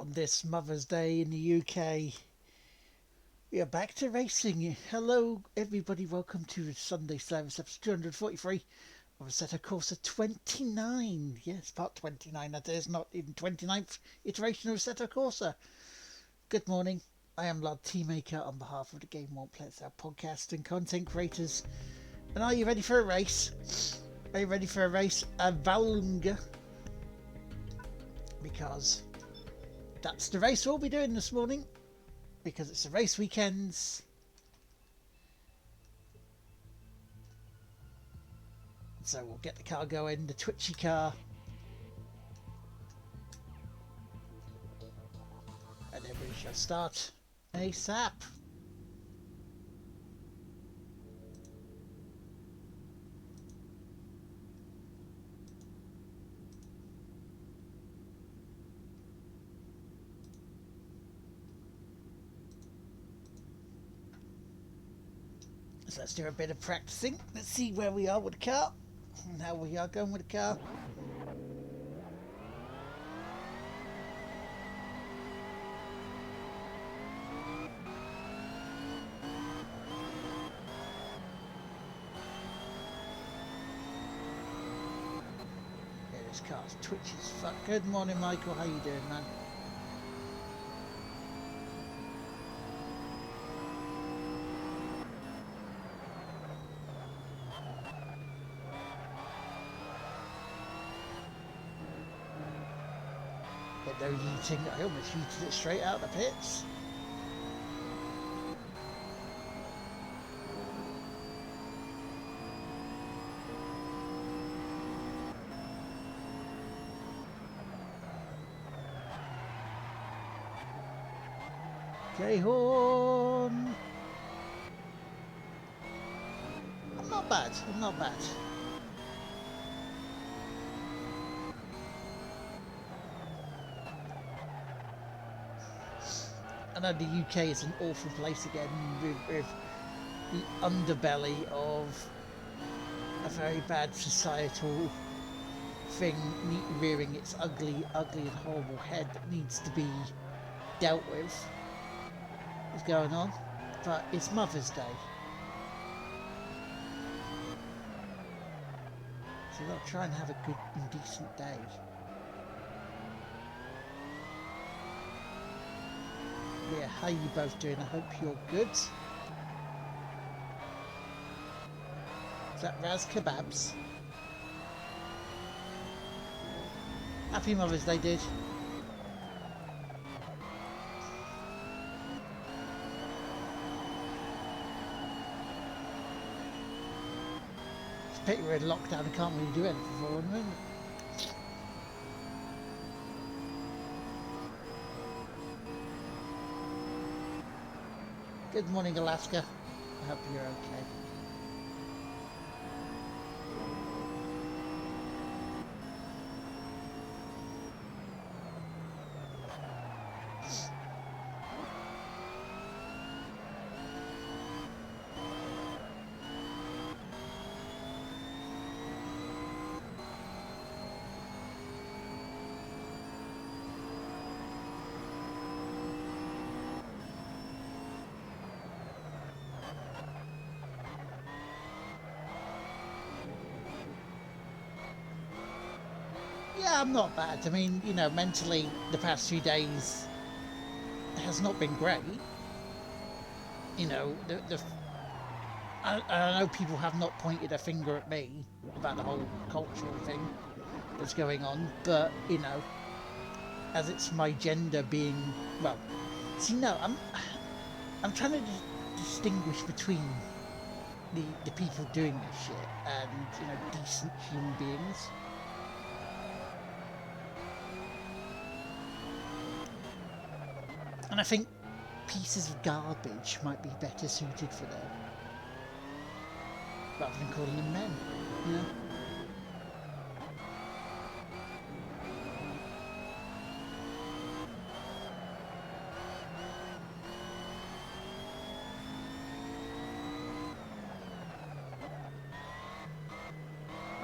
on this Mother's Day in the UK. We are back to racing. Hello, everybody. Welcome to Sunday Service episode 243 of Assetto Corsa 29. Yes, part 29. That is not even 29th iteration of Assetto Corsa. Good morning. I am Lards Teammaker on behalf of the Game Won't Play It's Out podcast and content creators. And are you ready for a race? Are you ready for a race? A Valunga. Because that's the race we'll be doing this morning, because it's a race weekends. So we'll get the car going, the twitchy car, and then we shall start ASAP. So let's do a bit of practicing. Let's see where we are with the car and how we are going with the car. Yeah, this car's twitchy as fuck. Good morning, Michael. How you doing, man? No yeeting. I almost yeeted it straight out the pits. Okay, horn. I'm not bad. I'm not bad. I know the UK is an awful place again, with the underbelly of a very bad societal thing rearing its ugly and horrible head that needs to be dealt with. What's going on? But it's Mother's Day, so they'll try and have a good and decent day. Yeah, how you both doing? I hope you're good. Is that Raz Kebabs? Happy Mother's Day, dude. It's a pity we're in lockdown and can't really do anything for one, isn't it? Good morning, Alaska. I hope you're okay. Yeah, I'm not bad. I mean, you know, mentally, the past few days has not been great. You know, I know people have not pointed a finger at me about the whole cultural thing that's going on, but, you know, as it's my gender being, well, see, no, I'm trying to distinguish between the people doing this shit and, you know, decent human beings. And I think pieces of garbage might be better suited for them, rather than calling them men, you know?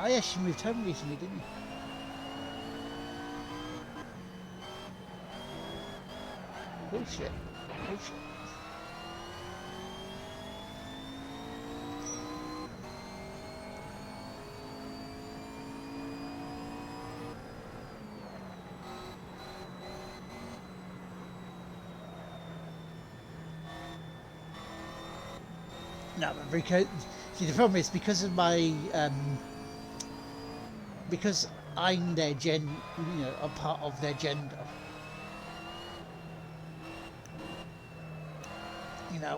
Oh yes, you moved home recently, didn't you? Oh shit. Oh shit. No, but because see the problem is because of my because I'm their a part of their gender.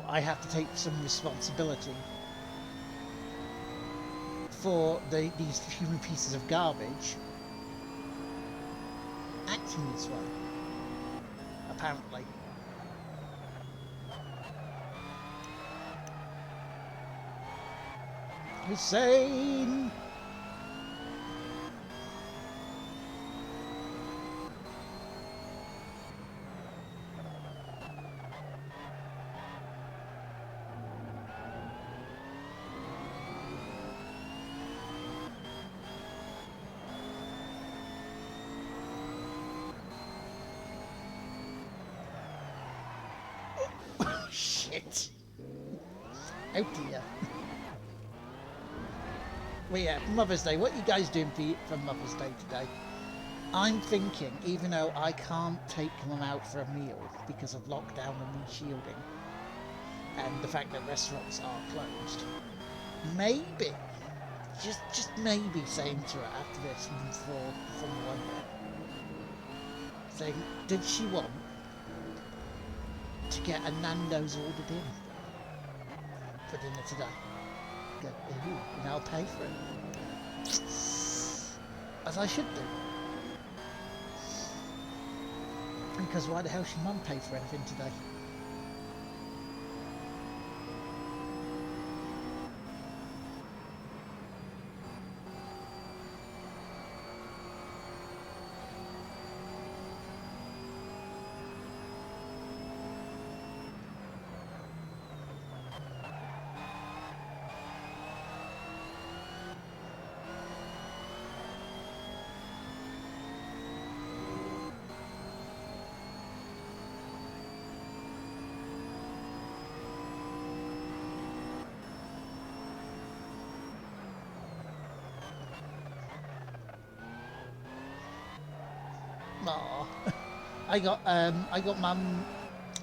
I have to take some responsibility for these human pieces of garbage acting this way. Apparently. Hussein! Oh, shit! Oh dear. Well, yeah, Mother's Day. What are you guys doing for Mother's Day today? I'm thinking, even though I can't take them out for a meal because of lockdown and me shielding, and the fact that restaurants are closed, maybe, just maybe saying to her after this before Formula One, saying, did she want to get a Nando's ordered in for dinner today? Go, ooh, and I'll pay for it. As I should do. Because why the hell should Mum pay for anything today? Aww. I got Mum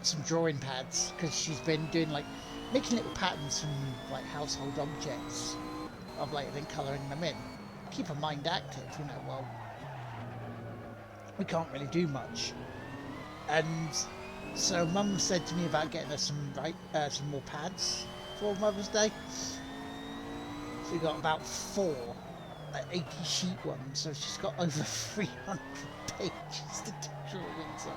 some drawing pads because she's been doing making little patterns from household objects of then colouring them in. Keep her mind active, well, we can't really do much. And so Mum said to me about getting her some more pads for Mother's Day. So we got about 4 80 sheet ones, so she's got over 300 pages to do drawings on.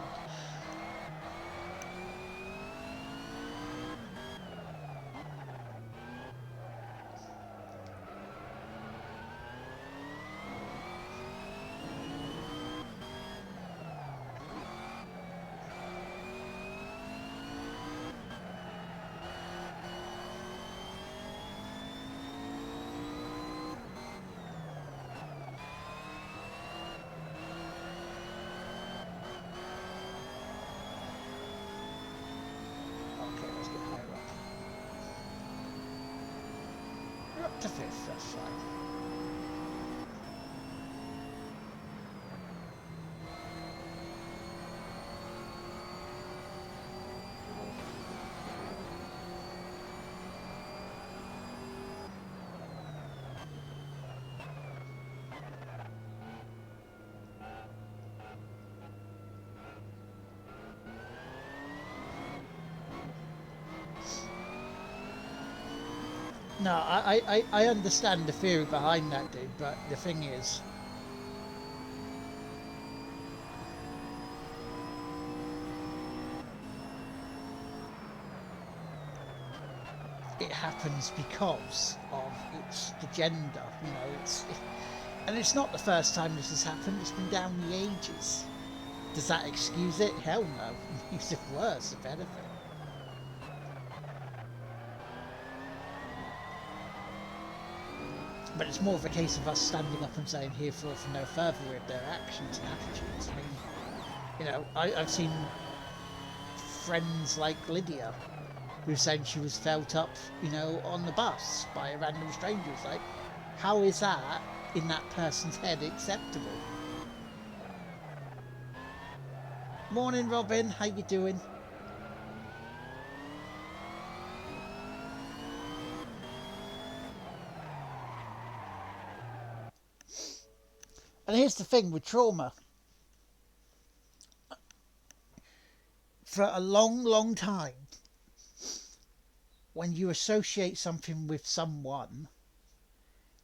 To 5th, that's fine. No, I understand the theory behind that, dude, but the thing is, it happens because of the gender, and it's not the first time this has happened, it's been down the ages. Does that excuse it? Hell no. It makes it worse, if anything. But it's more of a case of us standing up and saying herefore for no further with their actions and attitudes. I mean, I've seen friends like Lydia, who said she was felt up, on the bus by a random stranger. It's like, how is that in that person's head acceptable? Morning, Robin. How you doing? And here's the thing with trauma. For a long, long time, when you associate something with someone,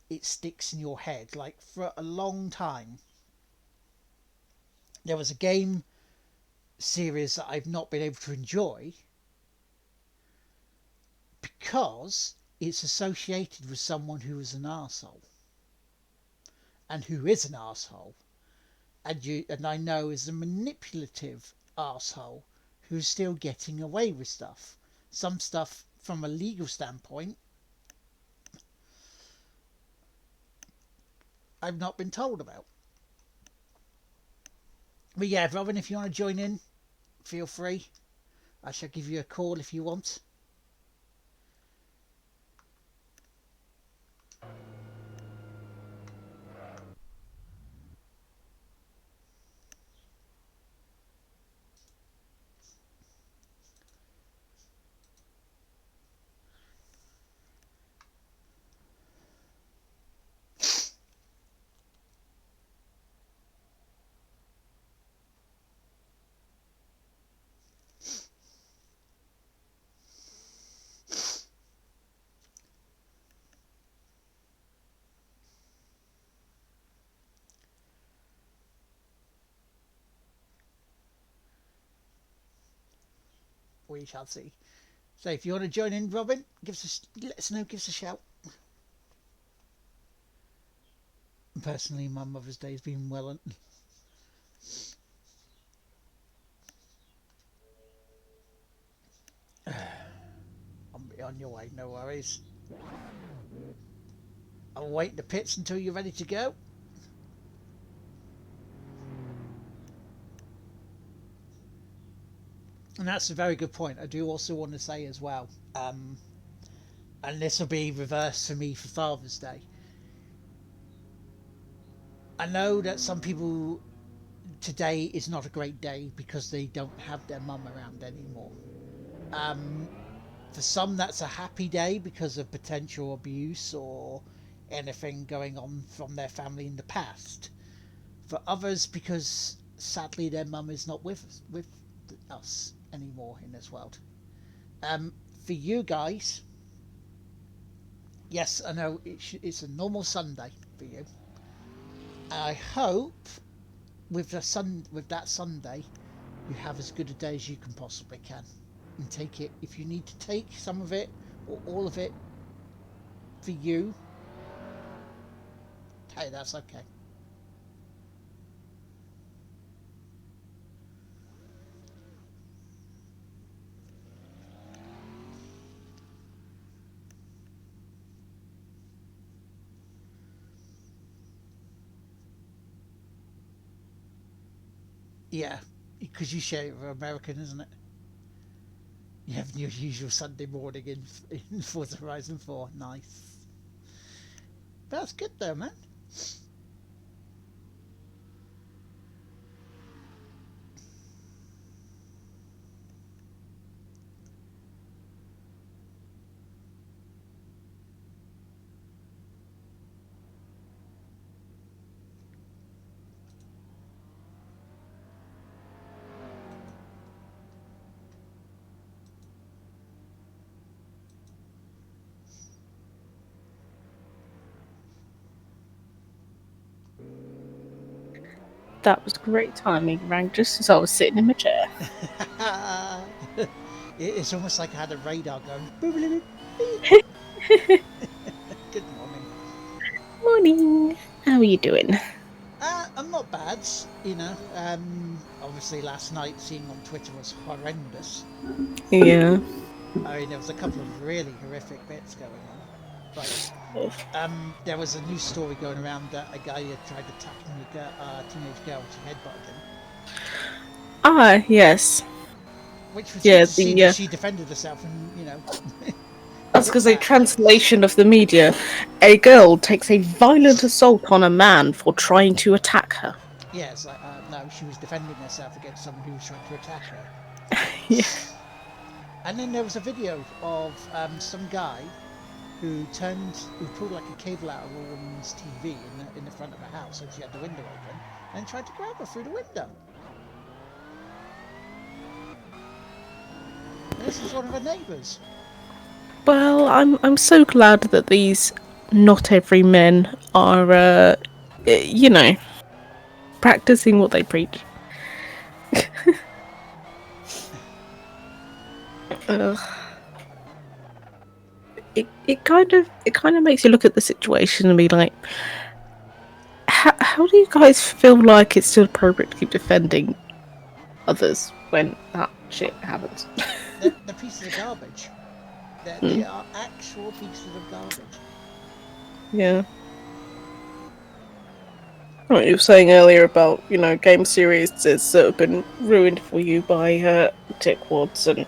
it sticks in your head. Like, for a long time, there was a game series that I've not been able to enjoy because it's associated with someone who is an arsehole. And who is an arsehole. And I know is a manipulative arsehole who's still getting away with stuff. Some stuff from a legal standpoint I've not been told about. But yeah, Robin, if you want to join in, feel free. I shall give you a call if you want. We shall see. So if you want to join in, Robin, let us know, give us a shout. Personally, my Mother's Day has been well. I'll be on your way, no worries. I'll wait in the pits until you're ready to go. And that's a very good point. I do also want to say as well, and this will be reversed for me for Father's Day. I know that some people today is not a great day because they don't have their mum around anymore. For some, that's a happy day because of potential abuse or anything going on from their family in the past. For others, because sadly their mum is not with us anymore in this world. For you guys, yes, I know it's a normal Sunday for you. I hope with that Sunday, you have as good a day as you can possibly can, and take it if you need to take some of it or all of it for you. Hey, that's okay. Yeah, because you share it with American, isn't it? You have your usual Sunday morning in Forza Horizon 4. Nice. But that's good though, man. That was great timing. Rang just as I was sitting in my chair. It's almost like I had a radar going. Good morning. Morning. How are you doing? I'm not bad, Obviously, last night seeing on Twitter was horrendous. Yeah. I mean, there was a couple of really horrific bits going on. Like, there was a news story going around that a guy had tried attacking a teenage girl. She headbutted him. Ah, yes. which was good Yeah, to see that the she defended herself and that's hit because a back. translation of the media. A girl takes a violent assault on a man for trying to attack her. Yeah, it's like no, she was defending herself against someone who was trying to attack her. Yeah. And then there was a video of some guy who pulled like a cable out of a woman's TV in the front of a house, so she had the window open, and tried to grab her through the window. And this was one of her neighbours. Well, I'm so glad that these not every men are, you know, practicing what they preach. Ugh. It kind of makes you look at the situation and be like, how do you guys feel like it's still appropriate to keep defending others when that shit happens? They're pieces of garbage. They Mm, are actual pieces of garbage. yeah. What you were saying earlier about, game series has been ruined for you by tickwads, and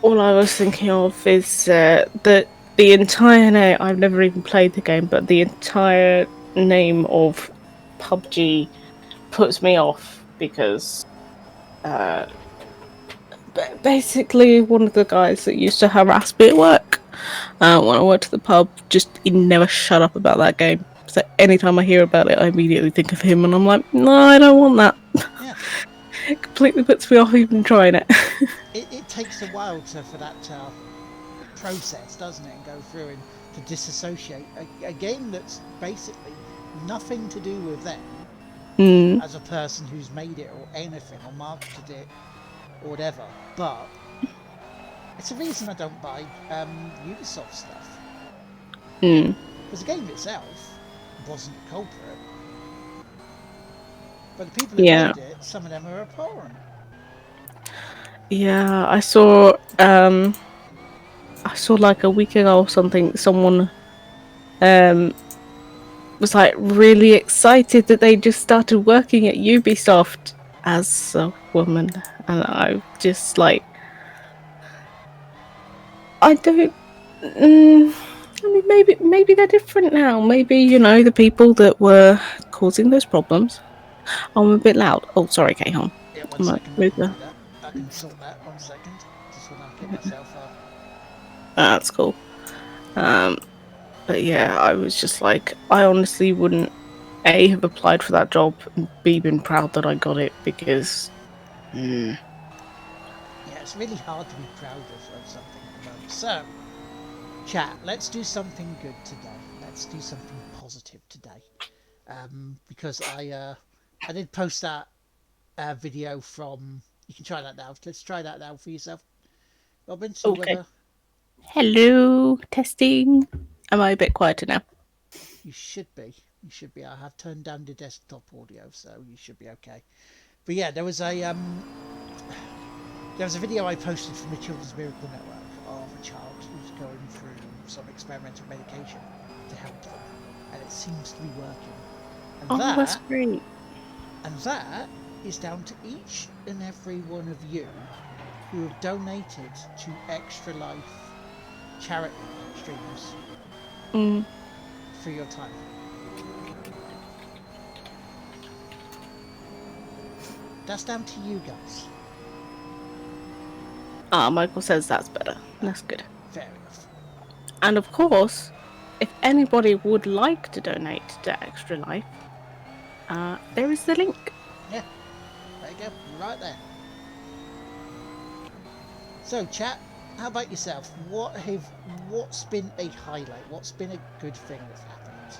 all I was thinking of is that the entire name, I've never even played the game, but the entire name of PUBG puts me off because uh, basically one of the guys that used to harass me at work when I went to the pub, he never shut up about that game. So anytime I hear about it, I immediately think of him, and I'm like, no, I don't want that. Yeah, It completely puts me off even trying it. it takes a while for that process, doesn't it, and go through and to disassociate a game that's basically nothing to do with them Mm, as a person who's made it or anything or marketed it or whatever. But it's a reason I don't buy Ubisoft stuff mm, because the game itself wasn't the culprit, but the people who yeah, made it, some of them are abhorrent. yeah. I saw like a week ago or something. Someone um was like really excited that they just started working at Ubisoft as a woman, and I just like, I don't. Mm, I mean, maybe they're different now. Maybe the people that were causing those problems. Oh, I'm a bit loud. Oh, sorry, Kayhan. Yeah, one I might second, I move can there. do that. I can sort that. 1 second. Just want to get myself up. That's cool. Um, but yeah, I was just like, I honestly wouldn't A have applied for that job and B been proud that I got it because mm, Yeah, it's really hard to be proud of something at the moment. So, chat, let's do something good today. Let's do something positive today. Because I did post that video from. You can try that now. Let's try that now for yourself, Robin. See okay. whether Hello, testing. Am I a bit quieter now? you should be. You should be. I have turned down the desktop audio, so you should be okay. But yeah, there was a video I posted from the Children's Miracle Network of a child who's going through some experimental medication to help them, and it seems to be working. And Oh, that's that great. and that is down to each and every one of you who have donated to Extra Life charity streams Mm. for your time. That's down to you guys. Ah, Michael says that's better. Ah, That's good. fair enough. And of course, if anybody would like to donate to Extra Life, there is the link. Yeah, there you go, right there. So, chat, how about yourself? What's been a highlight? What's been a good thing that's happened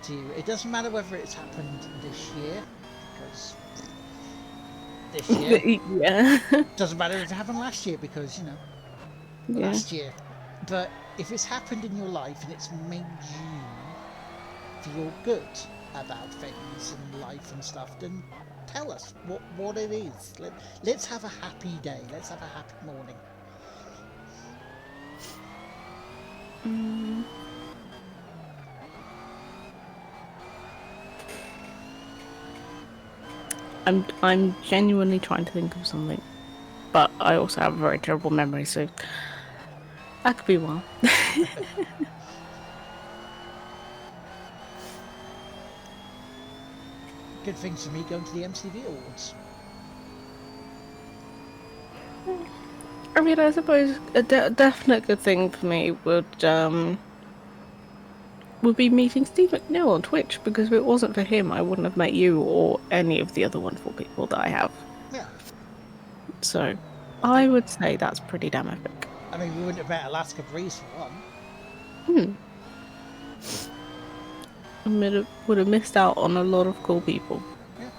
to you? It doesn't matter whether it's happened this year, because this year Yeah. doesn't matter if it happened last year, because Yeah. last year. But if it's happened in your life and it's made you feel good about things and life and stuff, then tell us what it is. Let's have a happy day. Let's have a happy morning. Mm, I'm genuinely trying to think of something. but I also have a very terrible memory, so that could be one. Good things for me going to the MTV Awards. I mean, I suppose a definite good thing for me would be meeting Steve McNeil on Twitch, because if it wasn't for him, I wouldn't have met you or any of the other wonderful people that I have. Yeah, So I think. I would say that's pretty damn epic. I mean, we wouldn't have met Alaska Breeze for one. Hmm. Would have missed out on a lot of cool people. Yeah,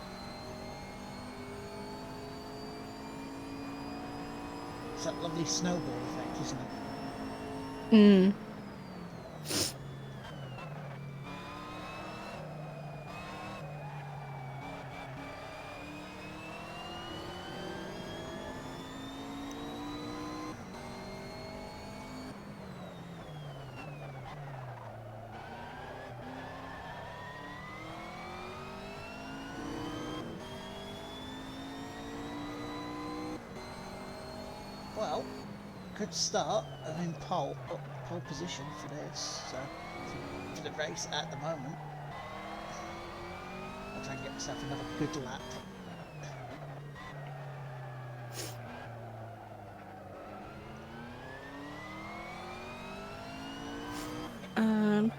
it's that lovely snowball effect, isn't it? Mm. Well, good start. I'm in pole position for this, for the race at the moment. I'll try and get myself another good lap. Um.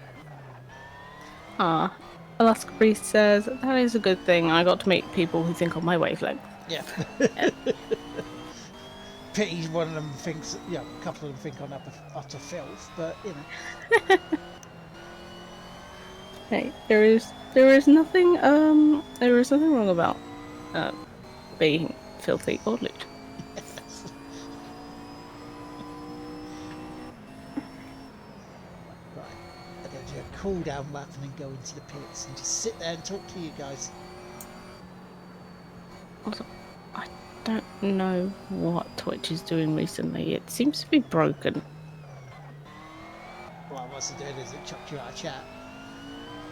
Ah. Alaska Priest says that is a good thing. I got to meet people who think on my wavelength. Yeah. Yeah. Pity one of them thinks, a couple of them think I'm utter filth, but Hey, there is nothing wrong about uh, being filthy or lewd. yes. Right, I'm going to do a cool down lap and then go into the pits and just sit there and talk to you guys. Also, I don't know what Twitch is doing recently. It seems to be broken. Well, what's it doing? Is it chucked you out of chat?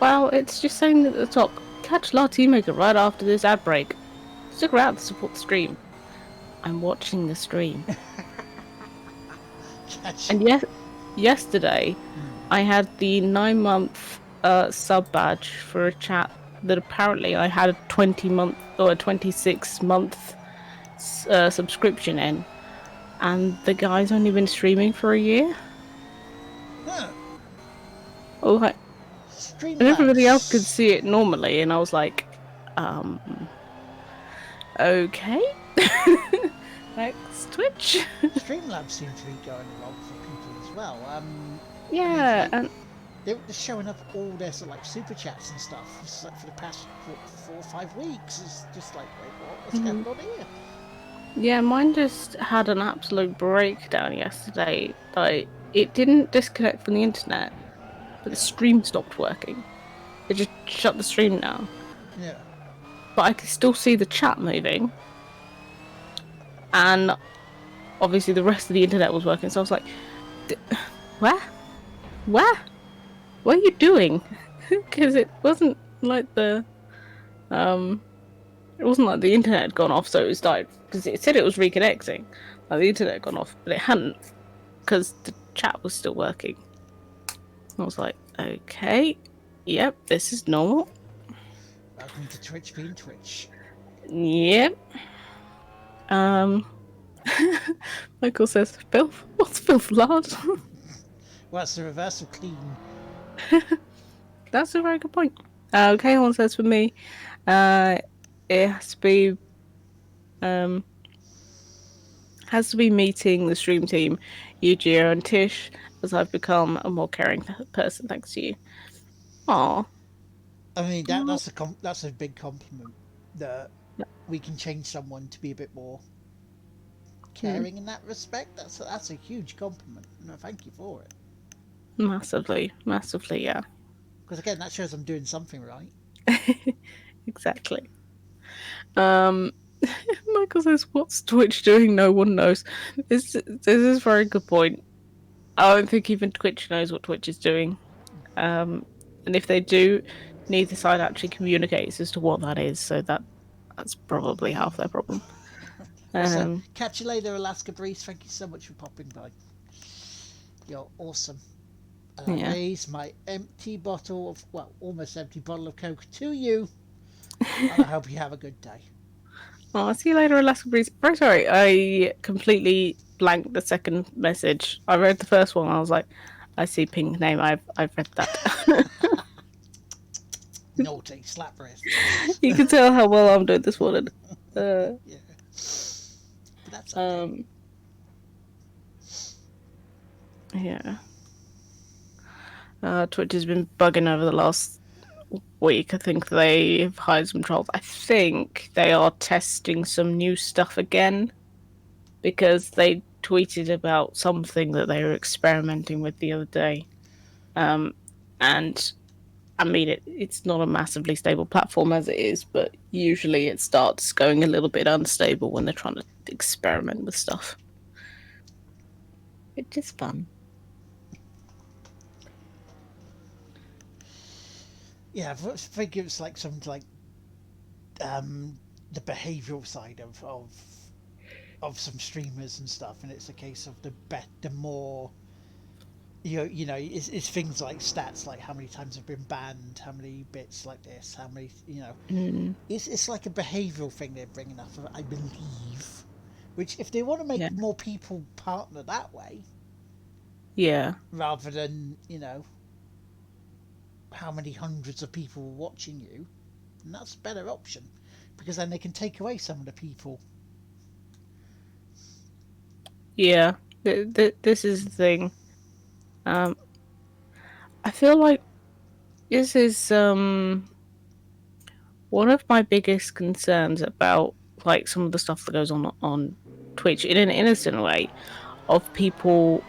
Well, it's just saying at the top, catch Lards Maker right after this ad break. Stick around to support the stream. I'm watching the stream. Catch. And yesterday, I had the 9-month sub badge for a chat that apparently I had a 20-month or a 26-month subscription in, and the guy's only been streaming for a year. Huh. Oh, and everybody else could Streamlabs. see it normally, and I was like, okay. Next Twitch. Streamlabs seem to be going along for people as well. I mean, Yeah, and they're showing up all their sort of like super chats and stuff for the past 4 or 5 weeks. It's just like, wait, what's going on here? yeah, mine just had an absolute breakdown yesterday. Like, it didn't disconnect from the internet, but the stream stopped working. It just shut the stream down. Yeah. But I could still see the chat moving, and obviously the rest of the internet was working. So I was like, "Where? Where? What are you doing?" Because it wasn't like the internet had gone off, so it started, because it said it was reconnecting. Like, the internet had gone off, but it hadn't, because the chat was still working. I was like, okay, yep, this is normal. Welcome to Twitch being Twitch. Yep. Michael says, filth? What's filth, lad? Well, it's the reverse of clean. That's a very good point. Kahorn says, for me, it has to be meeting the stream team, Yujiro and Tish, as I've become a more caring person thanks to you. Aww. I mean, that's a big compliment that we can change someone to be a bit more caring in that respect. That's a huge compliment. No, thank you for it. Massively, yeah. Because again, that shows I'm doing something right. Exactly. Michael says, "What's Twitch doing? No one knows." This is a very good point. I don't think even Twitch knows what Twitch is doing. And if they do, neither side actually communicates as to what that is. So that's probably half their problem. So, Um, catch you later, Alaska Breeze. Thank you so much for popping by. You're awesome. And I yeah. raise my empty bottle of, well, almost empty bottle of Coke to you. And I hope you have a good day. Well, I'll see you later, Alaska Breeze. Very sorry, I completely blanked the second message. I read the first one. I was like, I see pink name. I've read that. Naughty, slap wrist. You can tell how well I'm doing this morning. Yeah. But that's okay. Um, yeah. Twitch has been bugging over the last week. I think they've hired some trolls. I think they are testing some new stuff again because they tweeted about something that they were experimenting with the other day. And I mean, it's not a massively stable platform as it is, but usually it starts going a little bit unstable when they're trying to experiment with stuff. It's just fun. Yeah, I think it was like something like um, the behavioural side of some streamers and stuff, and it's a case of the more it's things like stats, like how many times have been banned, how many bits like this, how many Mm, it's like a behavioural thing they're bringing up, I believe. Which, if they want to yeah. make more people partner that way, Yeah. rather than how many hundreds of people are watching you, then that's a better option, because then they can take away some of the people. Yeah. This is the thing. Um, I feel like this is one of my biggest concerns about like some of the stuff that goes on Twitch in an innocent way of people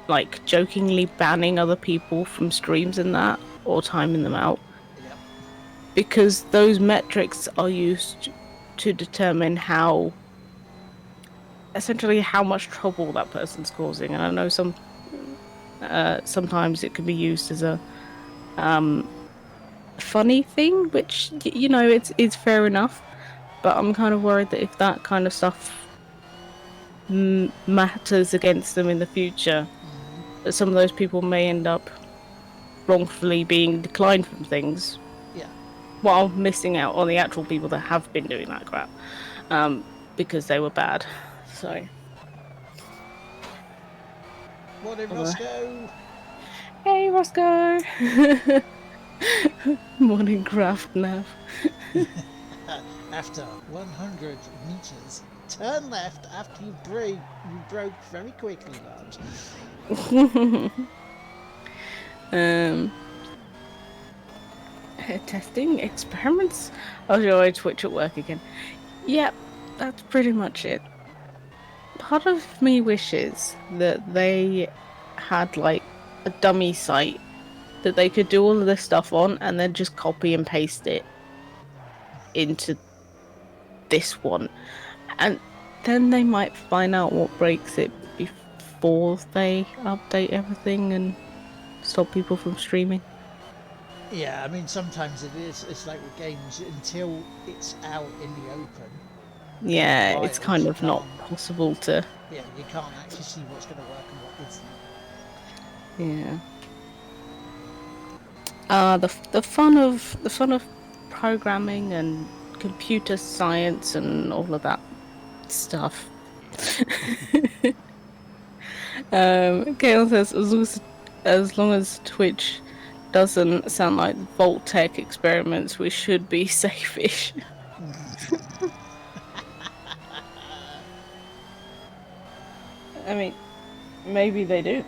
like jokingly banning other people from streams and that or timing them out Yep. because those metrics are used to determine how essentially how much trouble that person's causing. And I know sometimes it can be used as a funny thing, which it's fair enough, but I'm kind of worried that if that kind of stuff matters against them in the future, Mm-hmm. that some of those people may end up wrongfully being declined from things Yeah. while missing out on the actual people that have been doing that crap because they were bad. So, Morning, although, Roscoe. hey Roscoe, morning craft nav. After 100 meters, turn left after you brake. You broke very quickly, Lards. um, testing experiments. Oh, your I Twitch at work again. Yep, that's pretty much it. Part of me wishes that they had like a dummy site that they could do all of this stuff on and then just copy and paste it into this one. And then they might find out what breaks it before they update everything and stop people from streaming. Yeah, I mean, sometimes it is. It's like with games, until it's out in the open, in the Yeah, it's wild, kind you of not can't. possible to. Yeah, you can't actually see what's going to work and what isn't. Yeah. The fun of programming and computer science and all of that stuff. Gail says as long as Twitch doesn't sound like Vault Tech experiments, we should be safe-ish. I mean, maybe they do.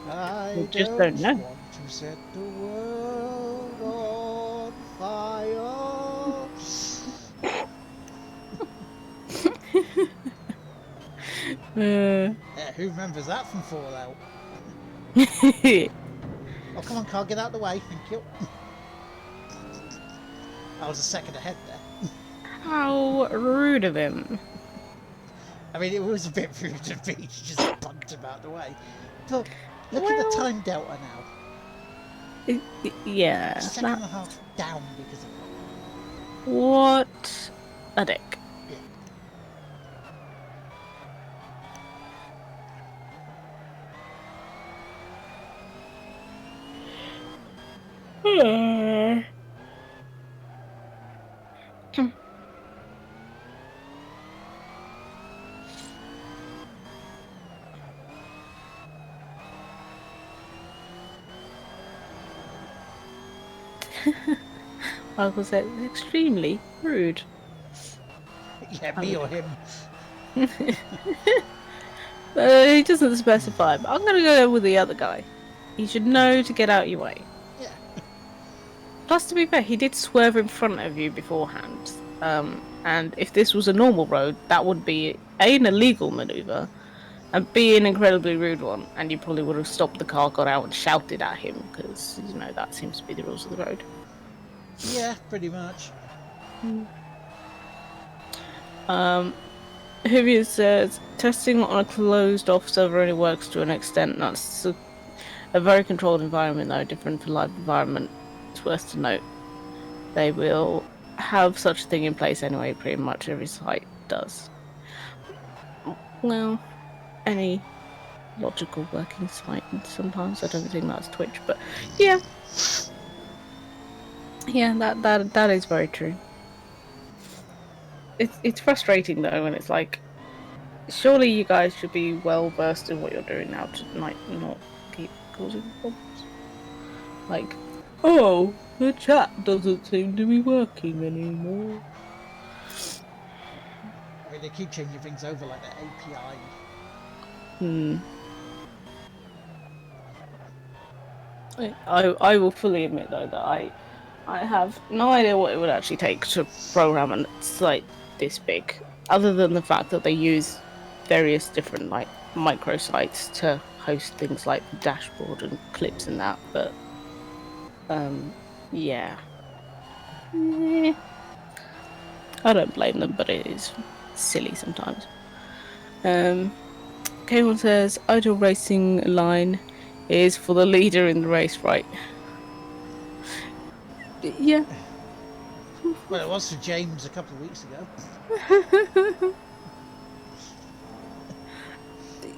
We I just don't don't know. want to set the world on fire. Uh, Yeah, who remembers that from Fallout? Oh, come on, Carl, get out of the way. Thank you. I was a second ahead there. How rude of him. I mean, it was a bit rude of me to just punt him out of the way. But look at the Well, time delta now. yeah, A second that and a half down because of it. what a dick. Yeah. Michael said, extremely rude. Yeah, me or him. He doesn't specify, but I'm going to go with the other guy. He should know to get out your way. Yeah. Plus, to be fair, he did swerve in front of you beforehand. And if this was a normal road, that would be A, an illegal maneuver, and B, an incredibly rude one. And you probably would have stopped the car, got out, and shouted at him, because, you know, that seems to be the rules of the road. Yeah, pretty much. Hivius says, testing on a closed off server only works to an extent. That's a very controlled environment, though, different from live environment. It's worth to note. They will have such a thing in place anyway, pretty much every site does. Well, any logical working site, and sometimes I don't think that's Twitch, but yeah. Yeah, that is very true. It's frustrating though when it's like, surely you guys should be well versed in what you're doing now to like not keep causing problems. Like, oh, the chat doesn't seem to be working anymore. I mean, they keep changing things over like the API. I will fully admit though that I have no idea what it would actually take to program a site this big, other than the fact that they use various different like microsites to host things like the dashboard and clips and that. But yeah, I don't blame them, but it is silly sometimes. K1 says idle racing line is for the leader in the race, right? Yeah. Well, it was for James a couple of weeks ago.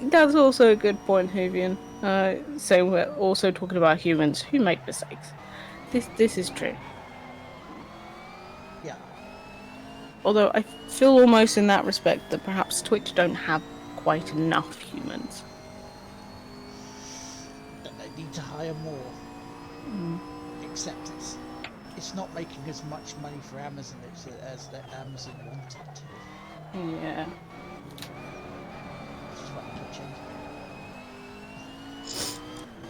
That's also a good point, Havian. So we're also talking about humans who make mistakes. This is true. Yeah. Although I feel almost in that respect that perhaps Twitch don't have quite enough humans. That they need to hire more. Except it's not making as much money for Amazon as the Amazon wanted to. Yeah. Which is what I'm pitching.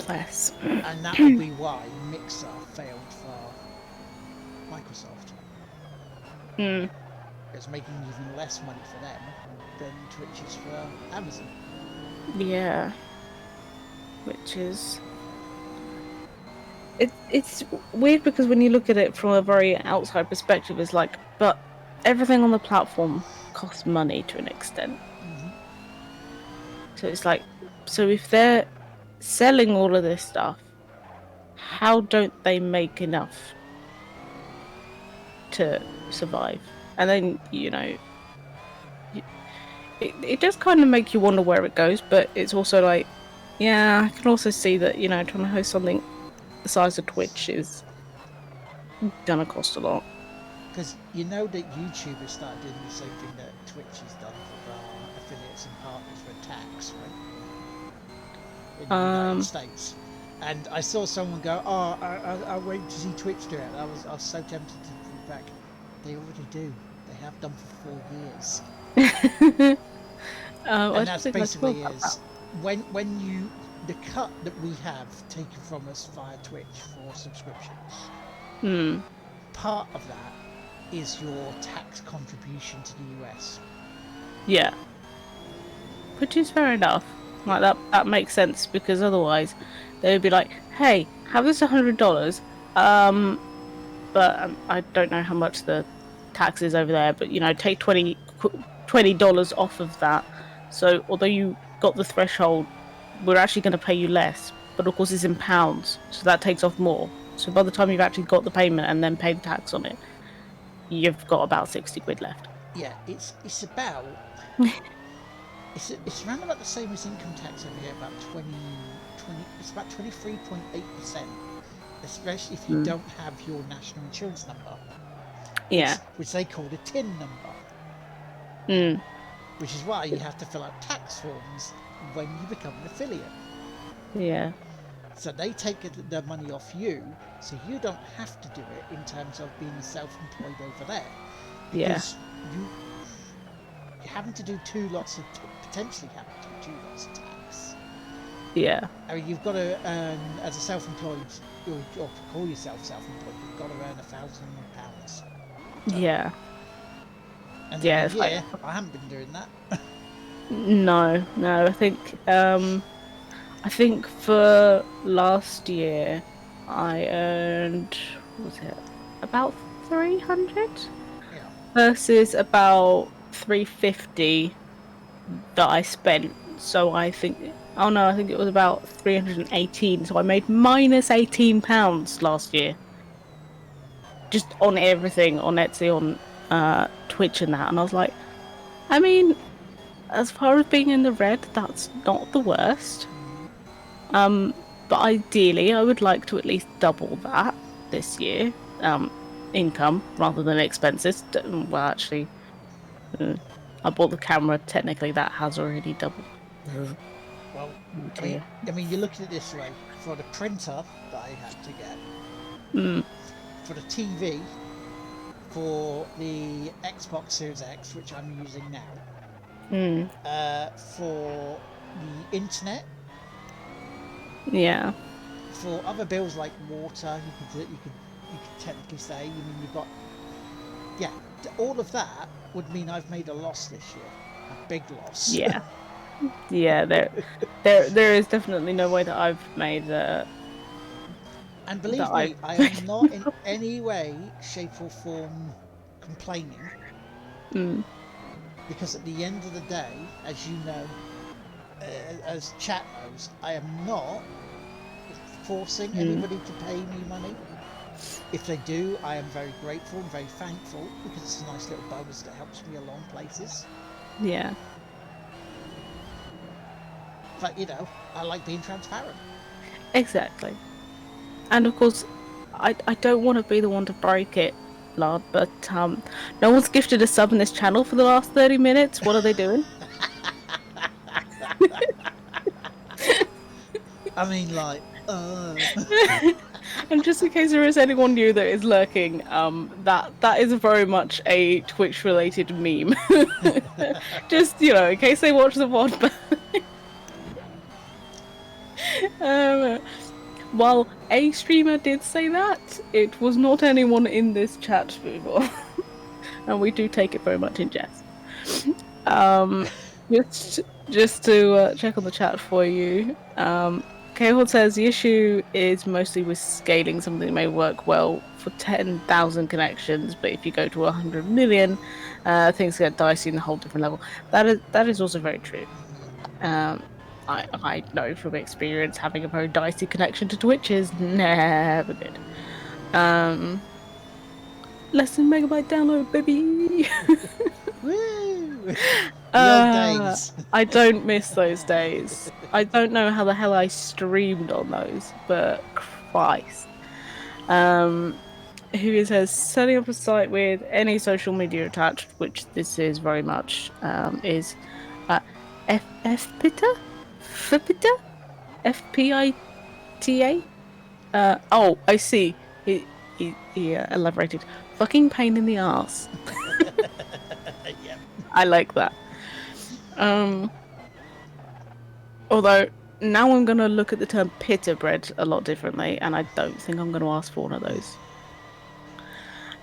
Bless. And that will be why Mixer failed for Microsoft. It's making even less money for them than Twitch is for Amazon. Yeah. Which is... It's weird because when you look at it from a very outside perspective, it's like, but everything on the platform costs money to an extent. So it's like, so if they're selling all of this stuff, how don't they make enough to survive? And then, you know, it does kind of make you wonder where it goes, but it's also like, yeah, I can also see that, you know, trying to host something the size of Twitch is gonna cost a lot. Because you know that YouTube has started doing the same thing that Twitch has done for affiliates and partners with tax, right? In the United States. And I saw someone go, "Oh, I wait to see Twitch do it." I was so tempted to put back. They already do. They have done for 4 years. And that's basically is when you the cut that we have taken from us via Twitch for subscriptions. Part of that is your tax contribution to the US. Yeah. Which is fair enough. Like that makes sense because otherwise they would be like, "Hey, have this $100, but I don't know how much the tax is over there, but you know, take $20 off of that. So although you got the threshold, we're actually going to pay you less, but of course it's in pounds, so that takes off more. So by the time you've actually got the payment and then pay the tax on it, you've got about 60 quid left." Yeah, it's about it's around about the same as income tax over here, about 20. It's about 23.8%. especially if you Mm. don't have your national insurance number, Yeah. which they call the TIN number, Mm. which is why you have to fill out tax forms when you become an affiliate. Yeah. So they take the money off you, so you don't have to do it in terms of being self-employed over there, Yeah. because you're having to do two lots of potentially having to do two lots of tax. Yeah. I mean, you've got to earn as a self-employed, or call yourself self-employed. You've got to earn £1,000 turnover. Yeah. And in a Yeah. It's like year, I haven't been doing that. no, no. I think for last year, I earned what was it about 300 Yeah. versus about 350 that I spent. So I think, oh no, I think it was about 318. So I made minus £18 last year, just on everything on Etsy, on Twitch, and that. And I was like, I mean, as far as being in the red, that's not the worst. Mm. Um, but ideally, I would like to at least double that this year. Income rather than expenses. Well, actually, uh, I bought the camera. Technically, that has already doubled. Oh Well, dear. I mean, you look at it this way: for the printer that I had to get, Mm, for the TV, for the Xbox Series X, which I'm using now, mm, for the internet, yeah. for other bills like water, you could technically say. You mean you've got, yeah, all of that would mean I've made a loss this year, a big loss. Yeah. Yeah. There is definitely no way that I've made And that believe I've. me, I am not in any way, shape, or form complaining, mm, because at the end of the day, as you know, as chat knows, I am not forcing mm, anybody to pay me money. If they do, I am very grateful and very thankful, because it's a nice little bonus that helps me along places. yeah. But I like being transparent. Exactly. And of course, I don't want to be the one to break it, Lard, but no one's gifted a sub in this channel for the last 30 minutes. What are they doing? I mean, like, And just in case there is anyone new that is lurking, that is very much a Twitch related meme. Just, in case they watch the VOD. um, while a streamer did say that, it was not anyone in this chat before. And we do take it very much in jest. Um, just just to check on the chat for you. Kehord says the issue is mostly with scaling. Something that may work well for 10,000 connections, but if you go to 100 million, things get dicey in a whole different level. That is also very true. Um, I know from experience having a very dicey connection to Twitch is never good. Less than megabyte download, baby. woo! The old days. I don't miss those days. I don't know how the hell I streamed on those, but Christ. Who says setting up a site with any social media attached, which this is very much, is FPITA? FPITA? FPITA? Oh, I see. He elaborated. Fucking pain in the ass. Yep. I like that. Although now I'm gonna look at the term pita bread a lot differently, and I don't think I'm gonna ask for one of those.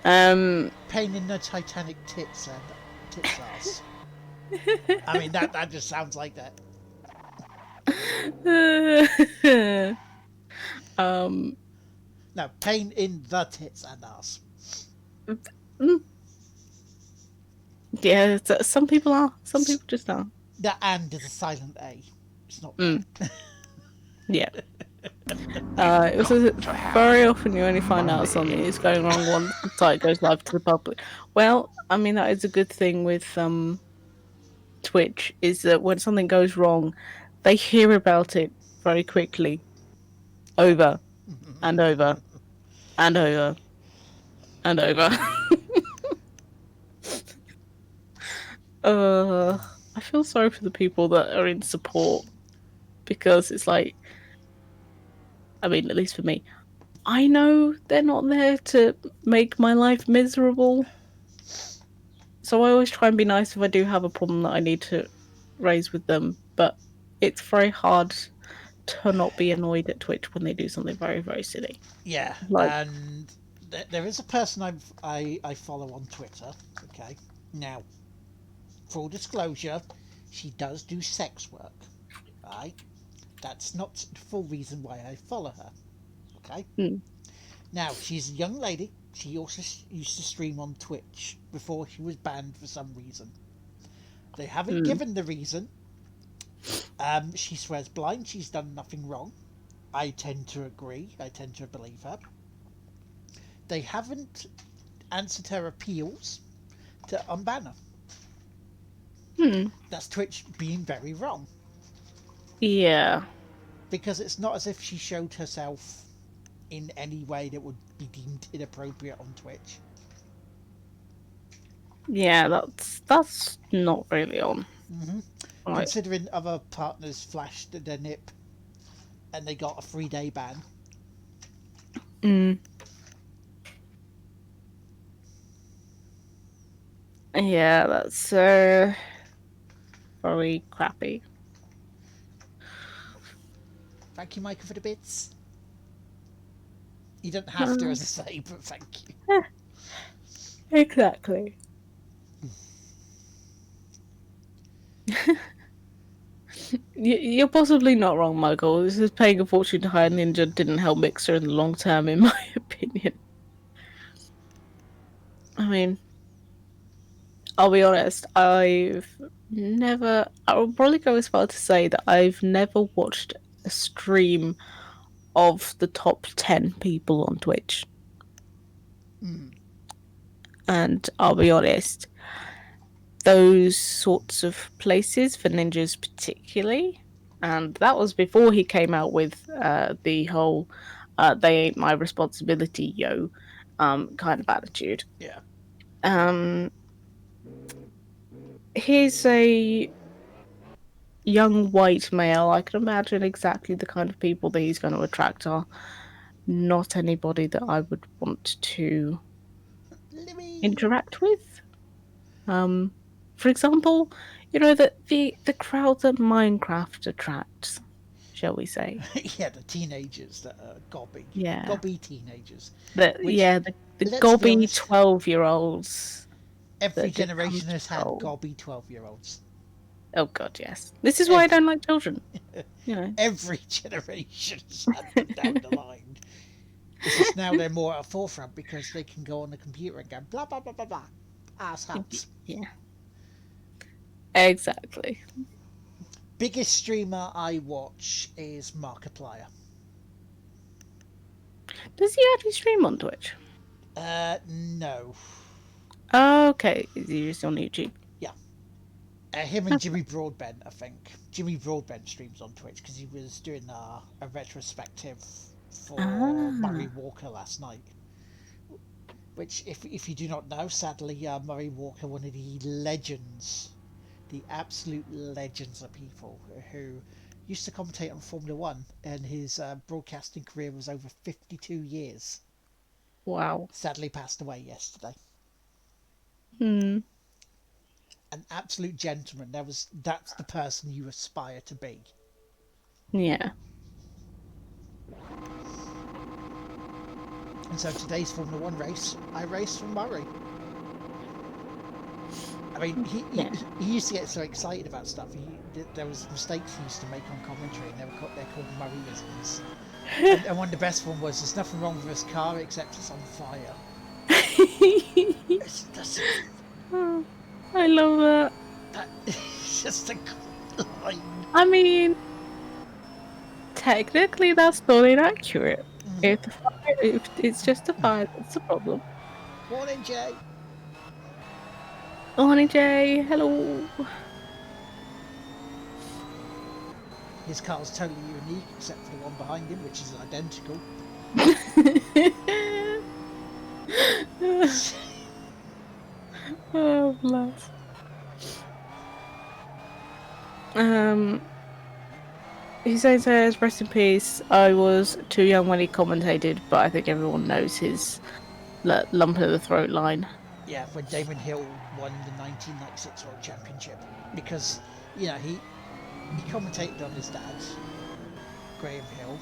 Pain in the Titanic tits and tits ass. I mean, that just sounds like that. um, No, pain in the tits and ass. mm, yeah, some people are. Some people just are. The and is a silent A. It's not Mm, bad. yeah. It was very often you only find out something is going wrong once the site goes live to the public. Well, I mean that is a good thing with Twitch is that when something goes wrong, they hear about it very quickly, Yep. over and over. And over. And over. I feel sorry for the people that are in support because it's like, I mean, at least for me, I know they're not there to make my life miserable. So I always try and be nice if I do have a problem that I need to raise with them. But it's very hard to not be annoyed at Twitch when they do something very, very silly. Yeah, Like, and there is a person I follow on Twitter. Okay, now full disclosure, she does do sex work. Right, that's not the full reason why I follow her. Okay, mm, now she's a young lady. She also used to stream on Twitch before she was banned for some reason. They haven't mm, given the reason. She swears blind she's done nothing wrong. I tend to agree. I tend to believe her. They haven't answered her appeals to unban her. mm, That's Twitch being very wrong yeah. because it's not as if she showed herself in any way that would be deemed inappropriate on Twitch. Yeah, that's not really on. Right. Considering other partners flashed their nip and they got a 3-day ban. Mm, yeah, that's very crappy. Thank you, Michael, for the bits. You don't have to, Uh, as I say, but thank you. exactly. You're possibly not wrong, Michael. This is paying a fortune to hire Ninja didn't help Mixer in the long term, in my opinion. I mean, I'll be honest, I'll probably go as far to say that I've never watched a stream of the top 10 people on Twitch. And I'll be honest, those sorts of places for ninjas particularly, and that was before he came out with the whole they ain't my responsibility yo kind of attitude. Yeah. um he's a young white male. I can imagine exactly the kind of people that he's going to attract are not anybody that I would want to Limmy! interact with. For example, the crowd that Minecraft attracts, shall we say? Yeah, the teenagers that are gobby. Yeah, Gobby teenagers. the Which, yeah the let's be gobby honest, 12-year-olds every that just come generation to has had troll. gobby 12-year-olds. Oh god, yes. This is why I Every, don't like children. You know. every generation has had them down the line. It's just now they're more at the forefront because they can go on the computer and go blah blah blah blah blah. Ass hats. Yeah, exactly. Biggest streamer I watch is Markiplier. Does he actually stream on Twitch? No. Okay, is he just on YouTube? Yeah. Him and That's Jimmy Broadbent, I think. Jimmy Broadbent streams on Twitch because he was doing a retrospective for Murray ah, Walker last night. Which, if you do not know, sadly, Murray Walker, one of the legends, the absolute legends of people who used to commentate on Formula One, and his broadcasting career was over 52 years. wow. Sadly, passed away yesterday. Hmm. An absolute gentleman. That's the person you aspire to be. Yeah. And so today's Formula One race, I raced for Murray. I mean, Yeah. he used to get so excited about stuff. There was mistakes he used to make on commentary, and they're called Murrayisms. And one of the best one was, "There's nothing wrong with this car except it's on fire." That's Oh, I love that. it's just a good line. I mean, technically, that's not inaccurate. If it's just a fire, that's the problem. Morning, Jay. Morning, Jay. Hello. His car's totally unique, except for the one behind him, which is identical. Oh, bless. Um, Hussein says, "Rest in peace. I was too young when he commentated, but I think everyone knows his lump of the throat line." Yeah, when Damon Hill won the 1996 World Championship, because he commentated on his dad, Graham Hill,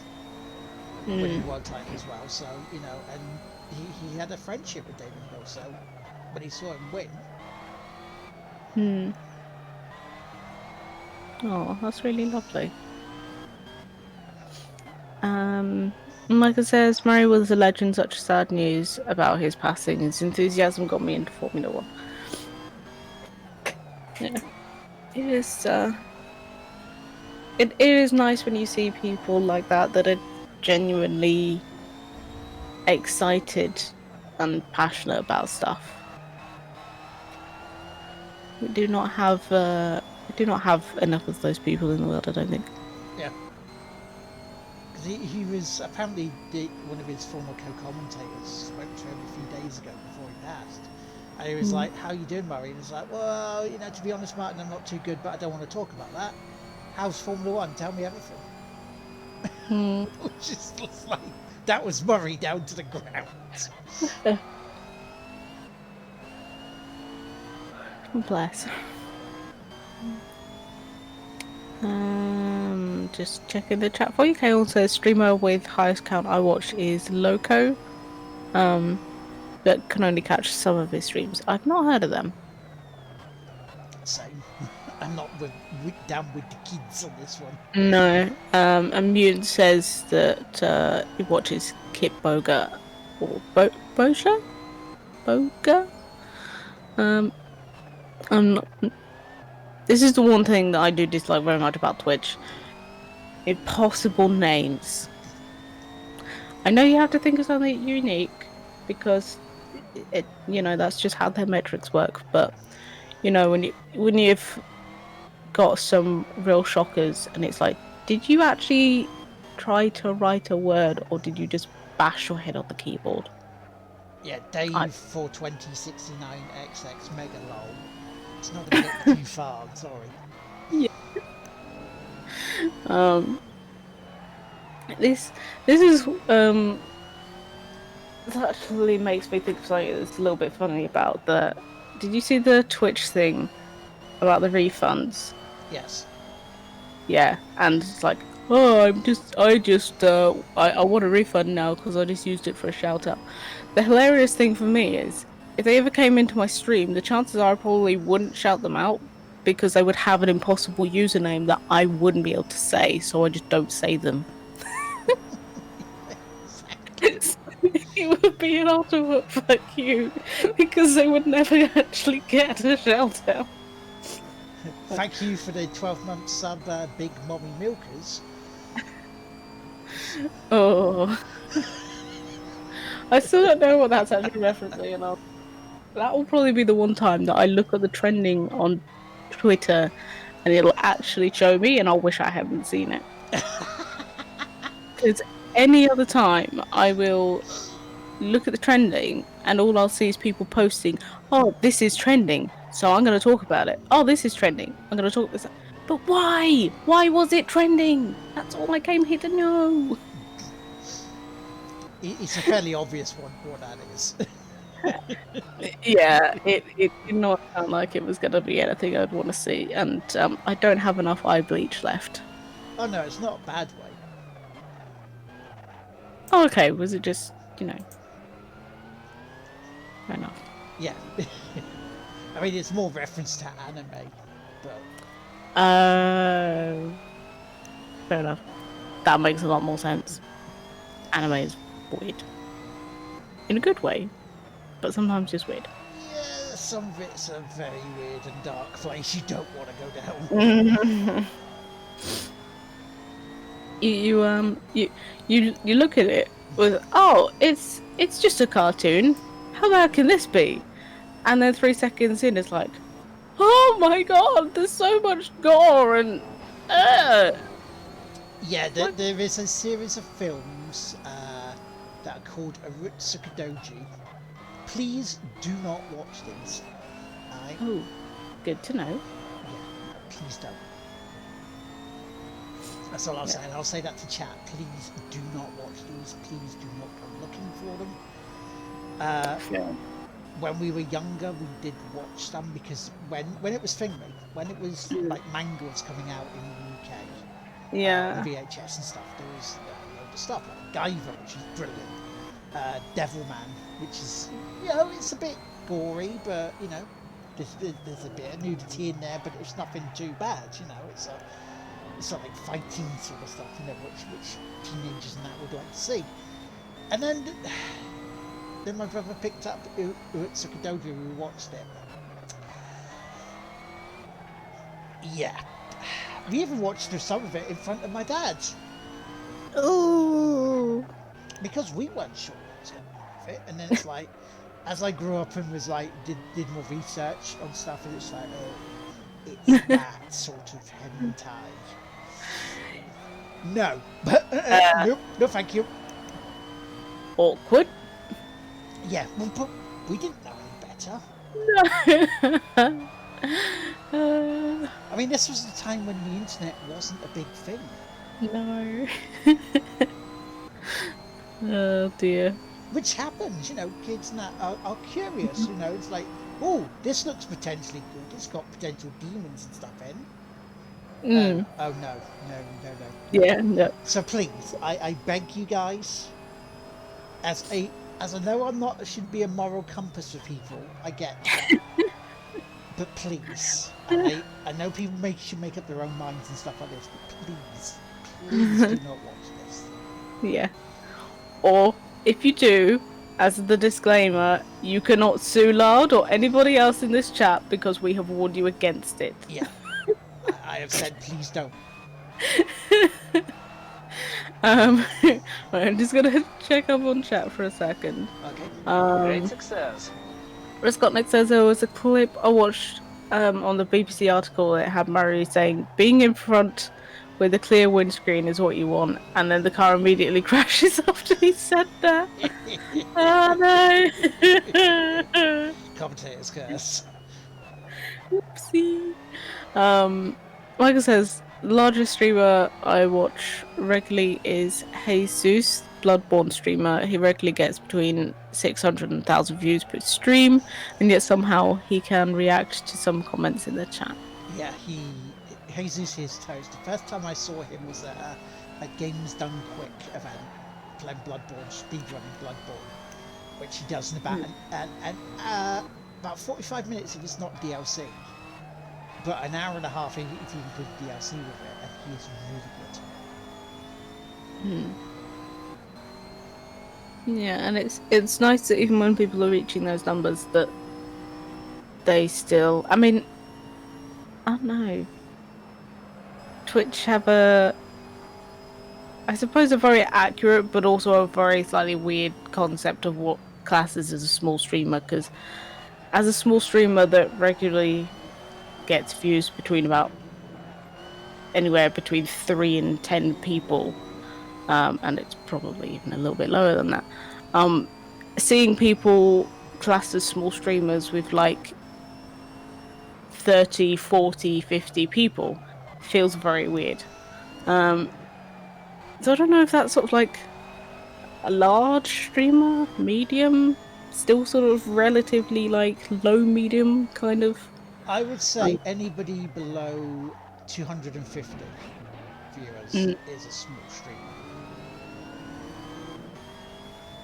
winning Mm. the world title as well. So and he had a friendship with Damon Hill. So when he saw him win, Hmm. Oh, that's really lovely. Michael says Murray was a legend. Such sad news about his passing. His enthusiasm got me into Formula One. Yeah, it is. It is nice when you see people like that that are genuinely excited and passionate about stuff. We do not have enough of those people in the world, I don't think. yeah, because he was apparently one of his former co-commentators spoke to him a few days ago before he passed. And he was Mm. like, "How you doing, Murray?" And he's like, "Well, to be honest, Martin, I'm not too good, but I don't want to talk about that. How's Formula One? Tell me everything." Mm. Which is like that was Murray down to the ground. Bless. Just checking the chat for you. Kale says streamer with highest count I watch is Loco. But can only catch some of his streams. I've not heard of them. Same. I'm not down with the kids on this one. No. And Mutant says that he watches Kit Boga or Boja? Boga? Um, I'm not. This is the one thing that I do dislike very much about Twitch. Impossible names. I know you have to think of something unique because that's just how their metrics work. But when you've got some real shockers and it's like, did you actually try to write a word or did you just bash your head on the keyboard? Yeah, I Dave for 2069XX Mega Lol. It's not a bit too far. I'm sorry. Yeah. This is that actually makes me think of something that's a little bit funny about the. Did you see the Twitch thing about the refunds? Yes. Yeah, and it's like, oh, I want a refund now because I just used it for a shout out. The hilarious thing for me is if they ever came into my stream, the chances are I probably wouldn't shout them out because they would have an impossible username that I wouldn't be able to say, so I just don't say them. It's, it would be an ultimate fuck you because they would never actually get a shout out. Thank you for the 12-month sub, Big Mommy Milkers. Oh, I still don't know what that's actually referencing, and that will probably be the one time that I look at the trending on Twitter and it'll actually show me, and I'll wish I hadn't seen it. Because any other time, I will look at the trending and all I'll see is people posting, "Oh, this is trending, so I'm going to talk about it. Oh, this is trending. I'm going to talk this." But why? Why was it trending? That's all I came here to know. It's a fairly obvious one what that is. Yeah, it did not sound like it was going to be anything I'd want to see, and I don't have enough eye bleach left. Oh no, it's not a bad way. Oh, okay. Was it just fair enough. Yeah. I mean, it's more reference to anime, but Fair enough. That makes a lot more sense. Anime is weird. In a good way, but sometimes just weird. yeah, some of it's a very weird and dark place you don't want to go down. You look at it with, oh, it's just a cartoon. How bad can this be? And then 3 seconds in, it's like, oh my god, there's so much gore and Yeah, there is a series of films that are called Arutsukadoji. Please do not watch these. Alright? Oh, good to know. Yeah, no, please don't. That's all I'll say. And I'll say that to chat. Please do not watch these. Please do not come looking for them. When we were younger, we did watch them because when it was Thingy, when it was like manga was coming out in the UK, Yeah. VHS and stuff, there was a load of stuff like Guyver, which is brilliant, Devilman, which is, it's a bit gory, but there's a bit of nudity in there, but it's nothing too bad. It's not like fighting sort of stuff, which teenagers and that would like to see. And then my brother picked up Urutsukadoji, we watched it. Yeah. We even watched some of it in front of my dad. Oh. Because we weren't sure what was going on with it. And then it's like, as I grew up and was like, did more research on stuff, and it's like, oh, it's that sort of hentai. No. No, thank you. Awkward. Yeah, but we didn't know any better. I mean, this was the time when the internet wasn't a big thing. No. Oh dear. Which happens, kids now are curious, it's like, oh, this looks potentially good, it's got potential demons and stuff in. Oh no. Yeah, no. So please, I beg you guys, as I know I shouldn't be a moral compass for people, I get that. But please, I know people should make up their own minds and stuff like this, but please do not watch this. Yeah. Or if you do, as the disclaimer, you cannot sue Lard or anybody else in this chat because we have warned you against it. Yeah. I have said please don't. I'm just gonna check up on chat for a second. Okay. Great success. Riscotnik says there was a clip I watched on the BBC article that had Murray saying being in front with a clear windscreen is what you want, and then the car immediately crashes after he said that. Oh no! Commentator's curse. Oopsie. Like I says, the largest streamer I watch regularly is Jesus, Bloodborne streamer. He regularly gets between 600 and 1,000 views per stream, and yet somehow he can react to some comments in the chat. Yeah, Jesus is toast. The first time I saw him was at a Games Done Quick event, playing Bloodborne, speedrunning Bloodborne, which he does in about about 45 minutes if it's not DLC, but an hour and a half if you include DLC with it, and he is really good. Yeah, and it's nice that even when people are reaching those numbers, that they still. I mean, I don't know. Twitch have I suppose, a very accurate, but also a very slightly weird concept of what classes as a small streamer. Because as a small streamer that regularly gets views between anywhere between 3 and 10 people. And it's probably even a little bit lower than that. Seeing people classed as small streamers with like 30, 40, 50 people feels very weird. So I don't know if that's sort of like a large streamer, medium, still sort of relatively like low medium kind of. I would say anybody below 250 viewers is a small streamer.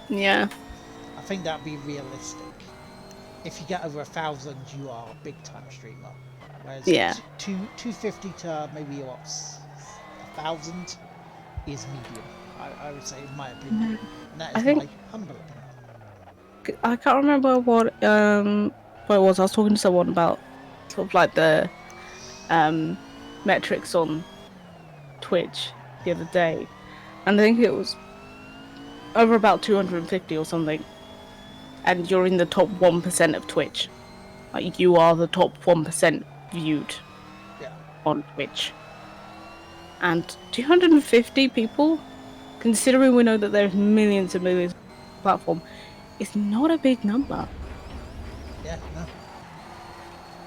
Yeah. I think that'd be realistic. If you get over 1,000, you are a big time streamer. Whereas 250 to maybe 1,000 is medium. I would say, in my opinion. And that is my humble opinion. I can't remember what it was. I was talking to someone about sort of like the metrics on Twitch the other day, and I think it was over about 250 or something, and you're in the top 1% of Twitch. Like, you are the top 1% viewed on Twitch. And 250 people, considering we know that there's millions and millions platform is not a big number. Yeah, no.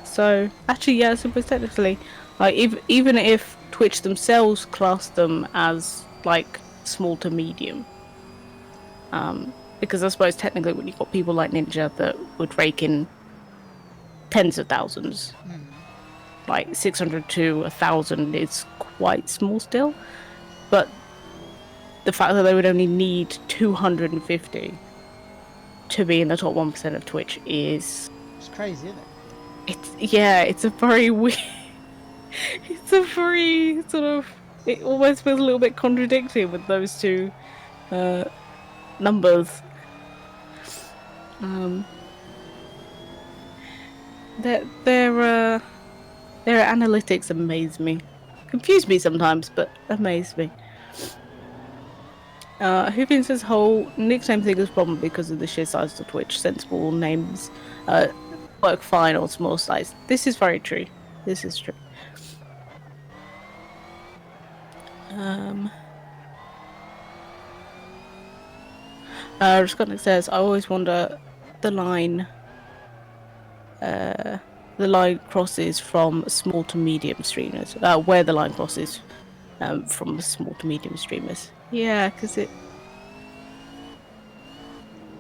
So actually, yeah, I suppose technically, like even if Twitch themselves class them as like small to medium, because I suppose technically when you've got people like Ninja that would rake in tens of thousands, like 600 to 1,000 is quite small still. But the fact that they would only need 250 to be in the top 1% of Twitch is It's crazy, isn't it? it's a very weird. It's a very sort of. It almost feels a little bit contradicting with those two uh, numbers. Um, their analytics amaze me, confuse me sometimes, but amaze me. Who thinks this whole nickname thing is a problem because of the sheer size of Twitch? Sensible names work fine on small size. This is very true. This is true. Um, Scotland says, I always wonder the line the line crosses from small to medium streamers. Where the line crosses from small to medium streamers. Yeah, because it.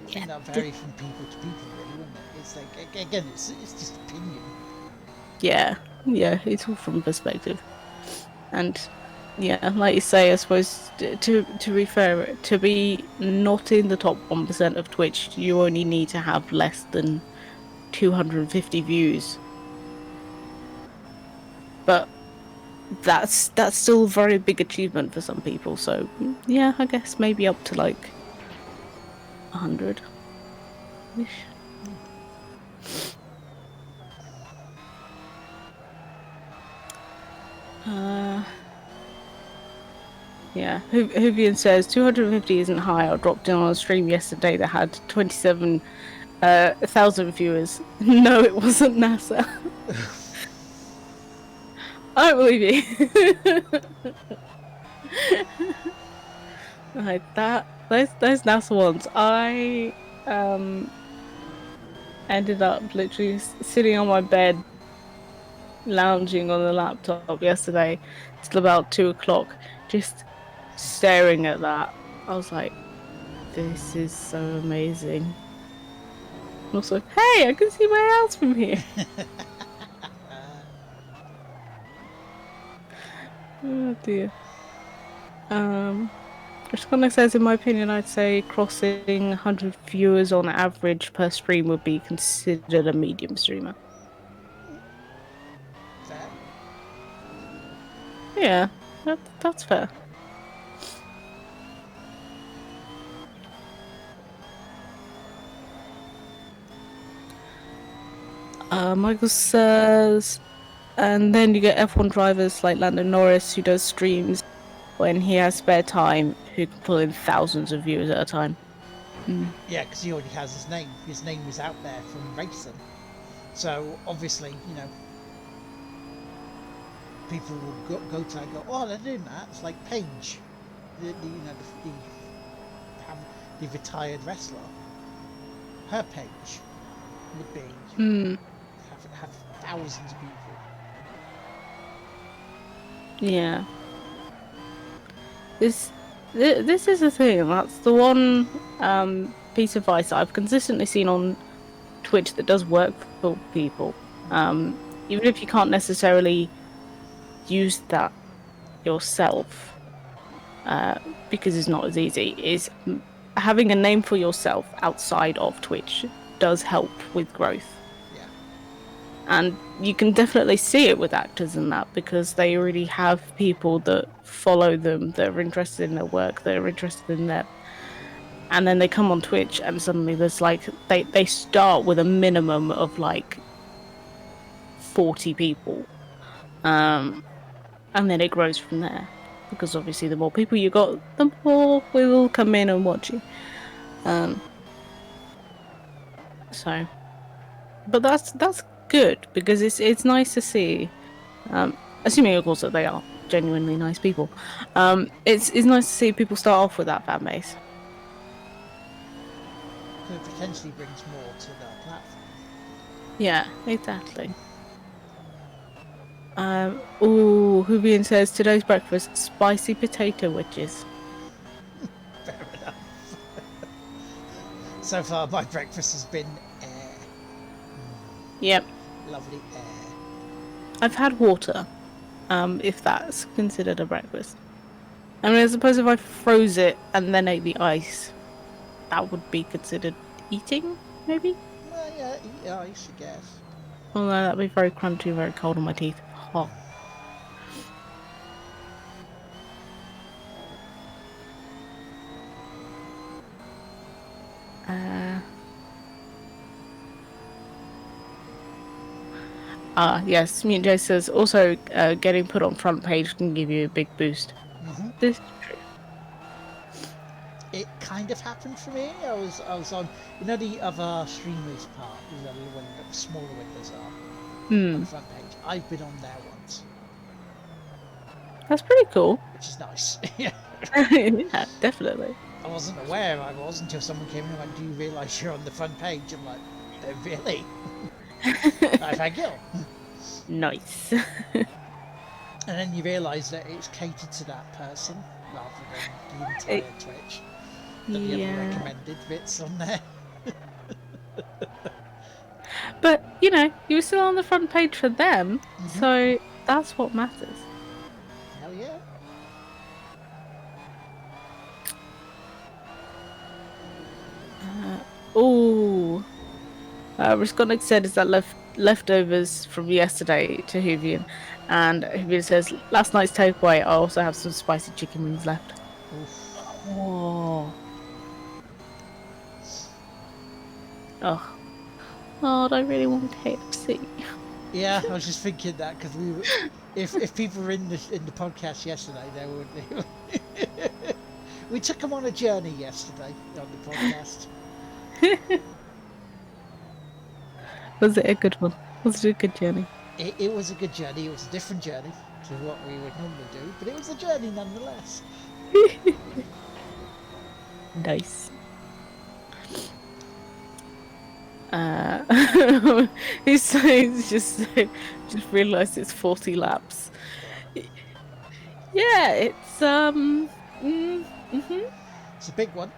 I think that varies from people to people, really, wouldn't it? It's like, again, it's just opinion. Yeah, it's all from perspective, and yeah, like you say, I suppose to be fair, to be not in the top 1% of Twitch, you only need to have less than 250 views. But that's still a very big achievement for some people. So yeah, I guess maybe up to like 100. Yeah, Huvian says 250 isn't high. I dropped in on a stream yesterday that had 27,000 viewers. No, it wasn't NASA. I don't believe you. Like that. Those NASA ones. I ended up literally sitting on my bed, lounging on the laptop yesterday till about 2 o'clock, just staring at that. I was like, this is so amazing. And also, hey, I can see my house from here. Oh dear. Responding says, in my opinion, I'd say crossing 100 viewers on average per stream would be considered a medium streamer. Fair. Yeah, that's fair. Michael says, and then you get F1 drivers like Lando Norris who does streams when he has spare time, who can pull in thousands of viewers at a time. Yeah, because he already has his name. His name is out there from racing. So obviously, people will go to that and go, oh, they're doing that. It's like Paige, the retired wrestler. Her page would be have thousands of people. Yeah. This is the thing. That's the one piece of advice that I've consistently seen on Twitch that does work for people. Even if you can't necessarily use that yourself, because it's not as easy, is having a name for yourself outside of Twitch does help with growth. Yeah. And you can definitely see it with actors and that, because they already have people that follow them, that are interested in their work, that are interested in them. And then they come on Twitch and suddenly there's like, they start with a minimum of like 40 people. And then it grows from there. Because obviously the more people you got, the more will come in and watch you. So, but that's good, because it's nice to see, assuming of course that they are genuinely nice people. It's nice to see people start off with that fan base. it potentially brings more to the platform. Yeah, exactly. Hubian says today's breakfast spicy potato wedges. Fair enough. So far, my breakfast has been air. Yep, Lovely air. I've had water. If that's considered a breakfast. I mean, I suppose if I froze it and then ate the ice, that would be considered eating, maybe. Well, yeah, eat ice, I guess. Although that'd be very crunchy, very cold on my teeth. Ha. Uh, yes, Mute J says also getting put on front page can give you a big boost. This is true. It kind of happened for me. I was on, the other streamers part, when the smaller windows are on the front page. I've been on there once, That's pretty cool. which is nice. Yeah. Yeah, definitely. I wasn't aware I was until someone came in and went, "Do you realise you're on the front page?" I'm like, "Really?" I thank you. Nice. And then you realise that it's catered to that person rather than the entire Twitch. That the other recommended bits on there. But, you were still on the front page for them, so that's what matters. Hell yeah. Risconic said is that leftovers from yesterday to Huvian, and Huvian says last night's takeaway. I also have some spicy chicken wings left. Oof. Oh, I really want KFC. Yeah, I was just thinking that because if people were in the podcast yesterday, they would. We took them on a journey yesterday on the podcast. Was it a good one? Was it a good journey? It was a good journey. It was a different journey to what we would normally do, but it was a journey nonetheless. Nice. He's just realised it's 40 laps. Yeah, it's It's a big one.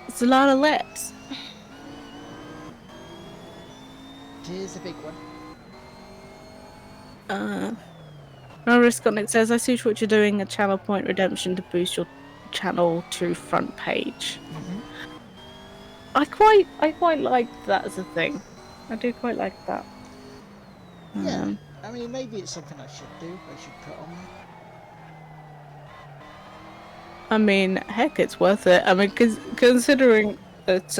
It's a lot of laps. It is a big one. Risk on it says, I see what you're doing, a channel point redemption to boost your channel to front page. I quite like that as a thing. I do quite like that. Yeah, I mean, maybe it's something I should do. I should put on there. I mean, heck, it's worth it. I mean, considering that,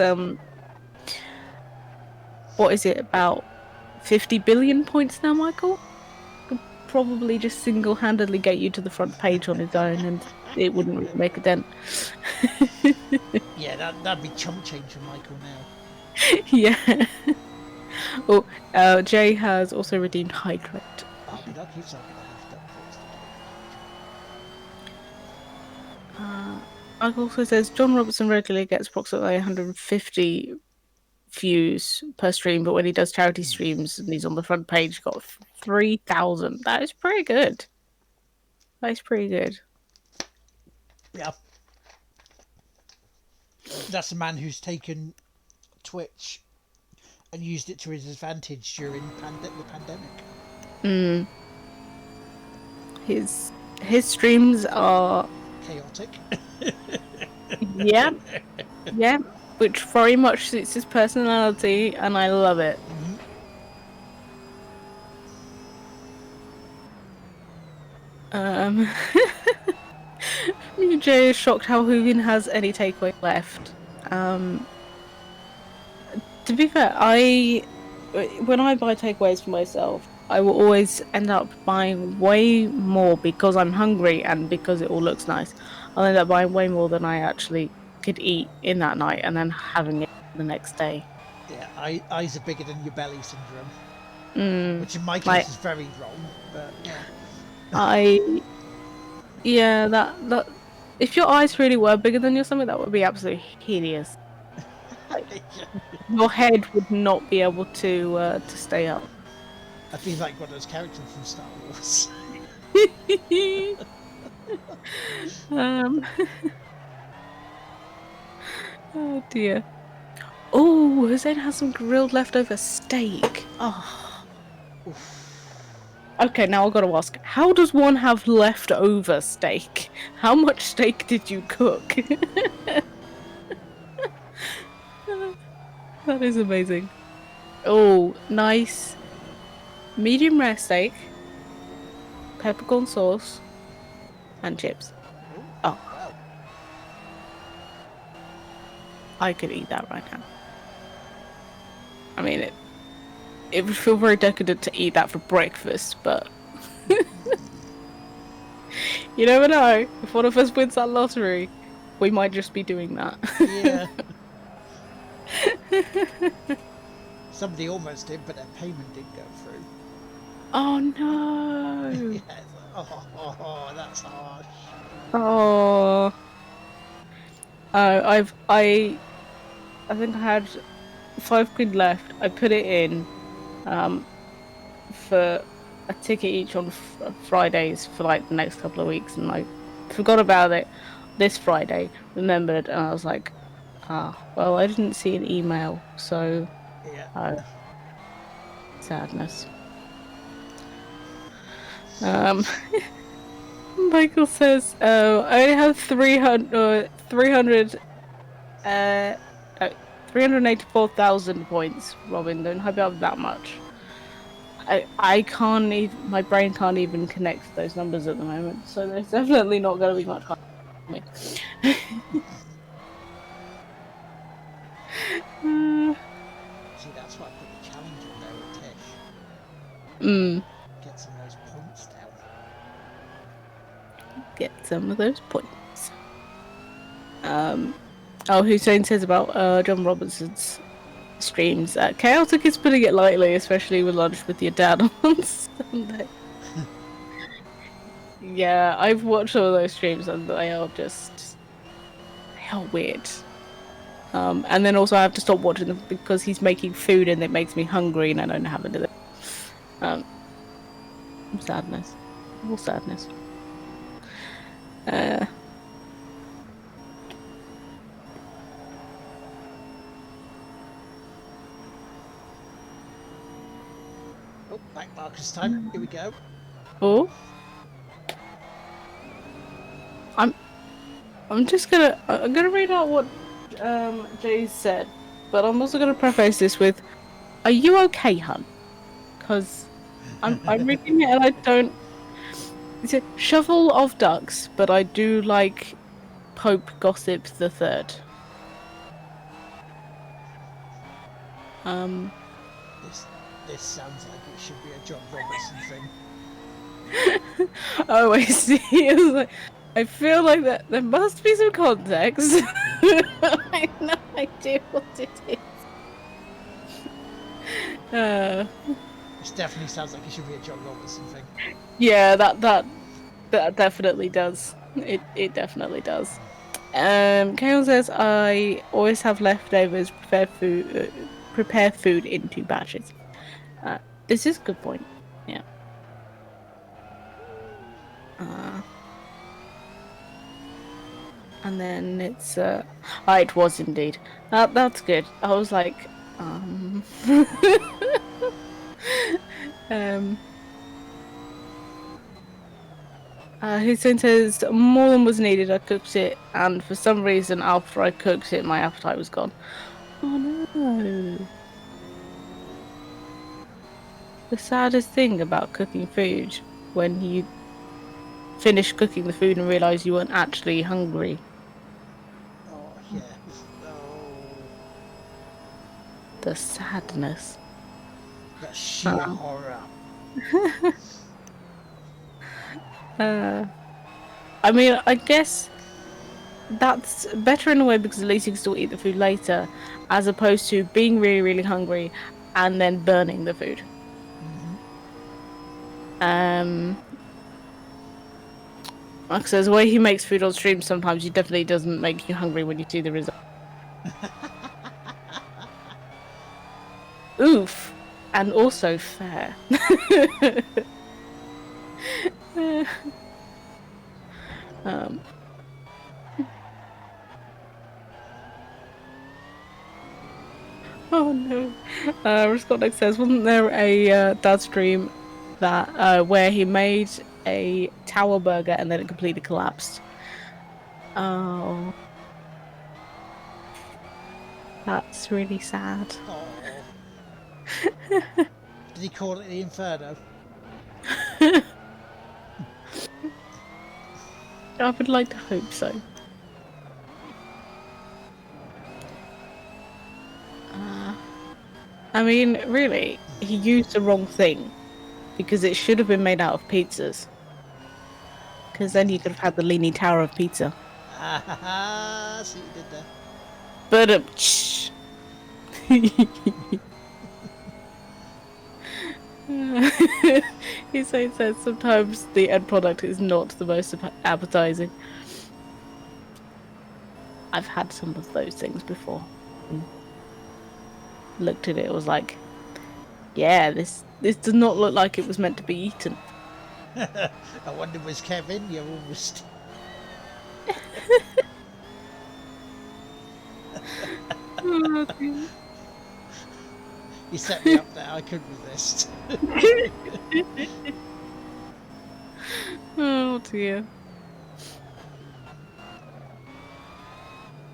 what is it, about 50 billion points now, Michael? Could probably just single-handedly get you to the front page on his own, and it wouldn't really make a dent. Yeah, that'd be chump change for Michael now. Yeah. Oh, Jay has also redeemed Hydrate. I'll be lucky if I'm going to have to post Mike also says John Robertson regularly gets approximately 150 views per stream, but when he does charity streams and he's on the front page, got 3,000. That is pretty good. That is pretty good. Yeah. That's a man who's taken Twitch and used it to his advantage during the pandemic. His streams are chaotic. yeah, which very much suits his personality, and I love it. Jay is shocked how Hugin has any takeaway left. To be fair, when I buy takeaways for myself, I will always end up buying way more because I'm hungry and because it all looks nice. I'll end up buying way more than I actually could eat in that night and then having it the next day. Yeah, eyes are bigger than your belly syndrome. Which in my case is very wrong, but yeah. That if your eyes really were bigger than your stomach, that would be absolutely hideous. Your head would not be able to stay up. I'd be like one of those characters from Star Wars. um. Oh dear. Oh, Hussein has some grilled leftover steak. Oh. Okay, now I've got to ask, how does one have leftover steak? How much steak did you cook? That is amazing. Oh, nice. Medium rare steak, peppercorn sauce, and chips. Oh, Wow. I could eat that right now. I mean, it would feel very decadent to eat that for breakfast, but you never know. If one of us wins that lottery, we might just be doing that. Yeah. Somebody almost did, but their payment didn't go through. Oh no! Yeah, it's like, oh, that's harsh. Oh, I think I had £5 left. I put it in, for a ticket each on Fridays for like the next couple of weeks, and I forgot about it this Friday. Remembered, and I was like, well, I didn't see an email, so Yeah. Sadness. Michael says, I only have 384,000 points, Robin. Don't hype up that much. I can't even, my brain can't even connect those numbers at the moment, so there's definitely not going to be much for me. See, that's why I put the challenge in there with Tish. Get some of those points down. Get some of those points. Hussein says about John Robinson's streams. Chaotic is putting it lightly, especially with lunch with your dad on Sunday. Yeah, I've watched all those streams and they are weird. And then also I have to stop watching them because he's making food and it makes me hungry and I don't have it. Sadness. All sadness. Oh, back markers time. Here we go. Oh. I'm gonna read out what Jay said, but I'm also gonna preface this with, "Are you okay, hun?" Because I'm reading it and I don't. It's a shovel of ducks, but I do like Pope Gossip the Third. This sounds like it should be a John Robertson thing. Oh, I see. It was like, I feel like that there must be some context. I have no idea what it is. This definitely sounds like it should be a John Robertson thing. Yeah, that definitely does. It definitely does. Kale says I always have leftovers. Prepare food in 2 batches. This is a good point. Yeah. And then it's it was indeed. That's good. I was like, Hussein says more than was needed. I cooked it, and for some reason, after I cooked it, my appetite was gone. Oh no! The saddest thing about cooking food when you finish cooking the food and realize you weren't actually hungry. Oh, yeah. Oh. The sadness. The sheer horror. I mean, I guess that's better in a way because at least you can still eat the food later, as opposed to being really, really hungry and then burning the food. Like I said, the way he makes food on stream sometimes he definitely doesn't make you hungry when you see the result. Oof. And also fair. um, oh no. Scott says, wasn't there a dad stream that where he made a tower burger and then it completely collapsed? Oh. That's really sad. Oh. Did he call it the Inferno? I would like to hope so. I mean, really, he used the wrong thing because it should have been made out of pizzas. Because then you could have had the Leaning Tower of Pizza. Ah ha ha! See what you did there. But he says sometimes the end product is not the most appetizing. I've had some of those things before. Looked at it, was like, yeah, this does not look like it was meant to be eaten. I wonder, was Kevin? You're almost. You set me up there. I couldn't resist. Oh dear.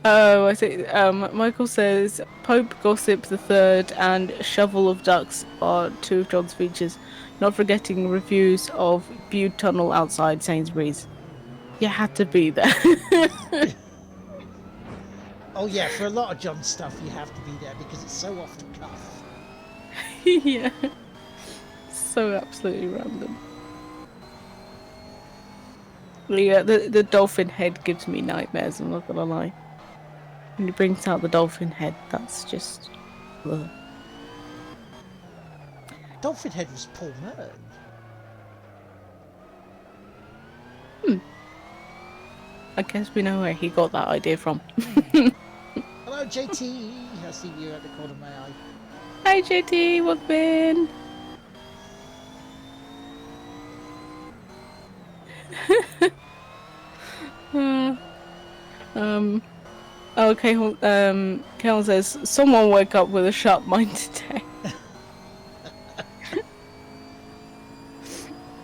Oh, I see. Michael says Pope Gossip the Third and Shovel of Ducks are two of John's features. Not forgetting reviews of Bude Tunnel outside Sainsbury's. You had to be there. Oh yeah, for a lot of John's stuff, you have to be there because it's so off the cuff. Yeah. So absolutely random. Yeah, the dolphin head gives me nightmares, I'm not gonna lie. When he brings out the dolphin head, that's just... Ugh. Dolphin Head was Paul Murray. I guess we know where he got that idea from. Hello, JT. I see you at the corner of my eye. Hi JT, what's been? Okay, Kel says, someone woke up with a sharp mind today.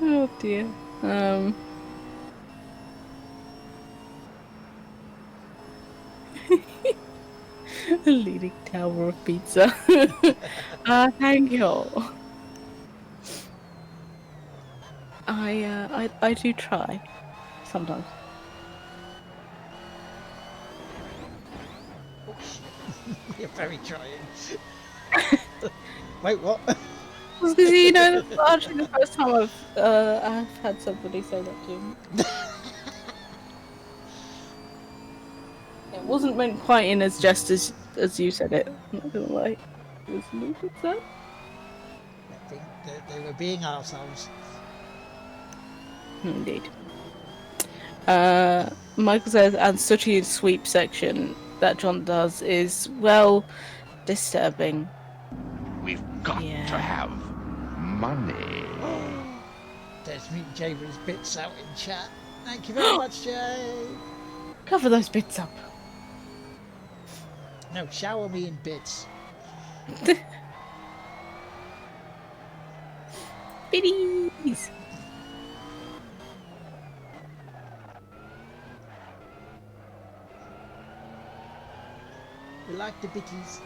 Oh dear. A leaning tower of pizza. Thank you. I do try. Sometimes. Oh shit. You're very trying. Wait, what? Because you know, that's actually the first time I've had somebody say that to me. It wasn't meant quite in as just as you said it. I'm not gonna lie. It was a little bit sad. I think they were being ourselves. Indeed. Michael says, and such a sweep section that John does is, well, disturbing. We've got to have money. There's Meet Jay with his bits out in chat. Thank you very much, Jay. Cover those bits up. No, shower me in bits. Biddies. We like the bitties.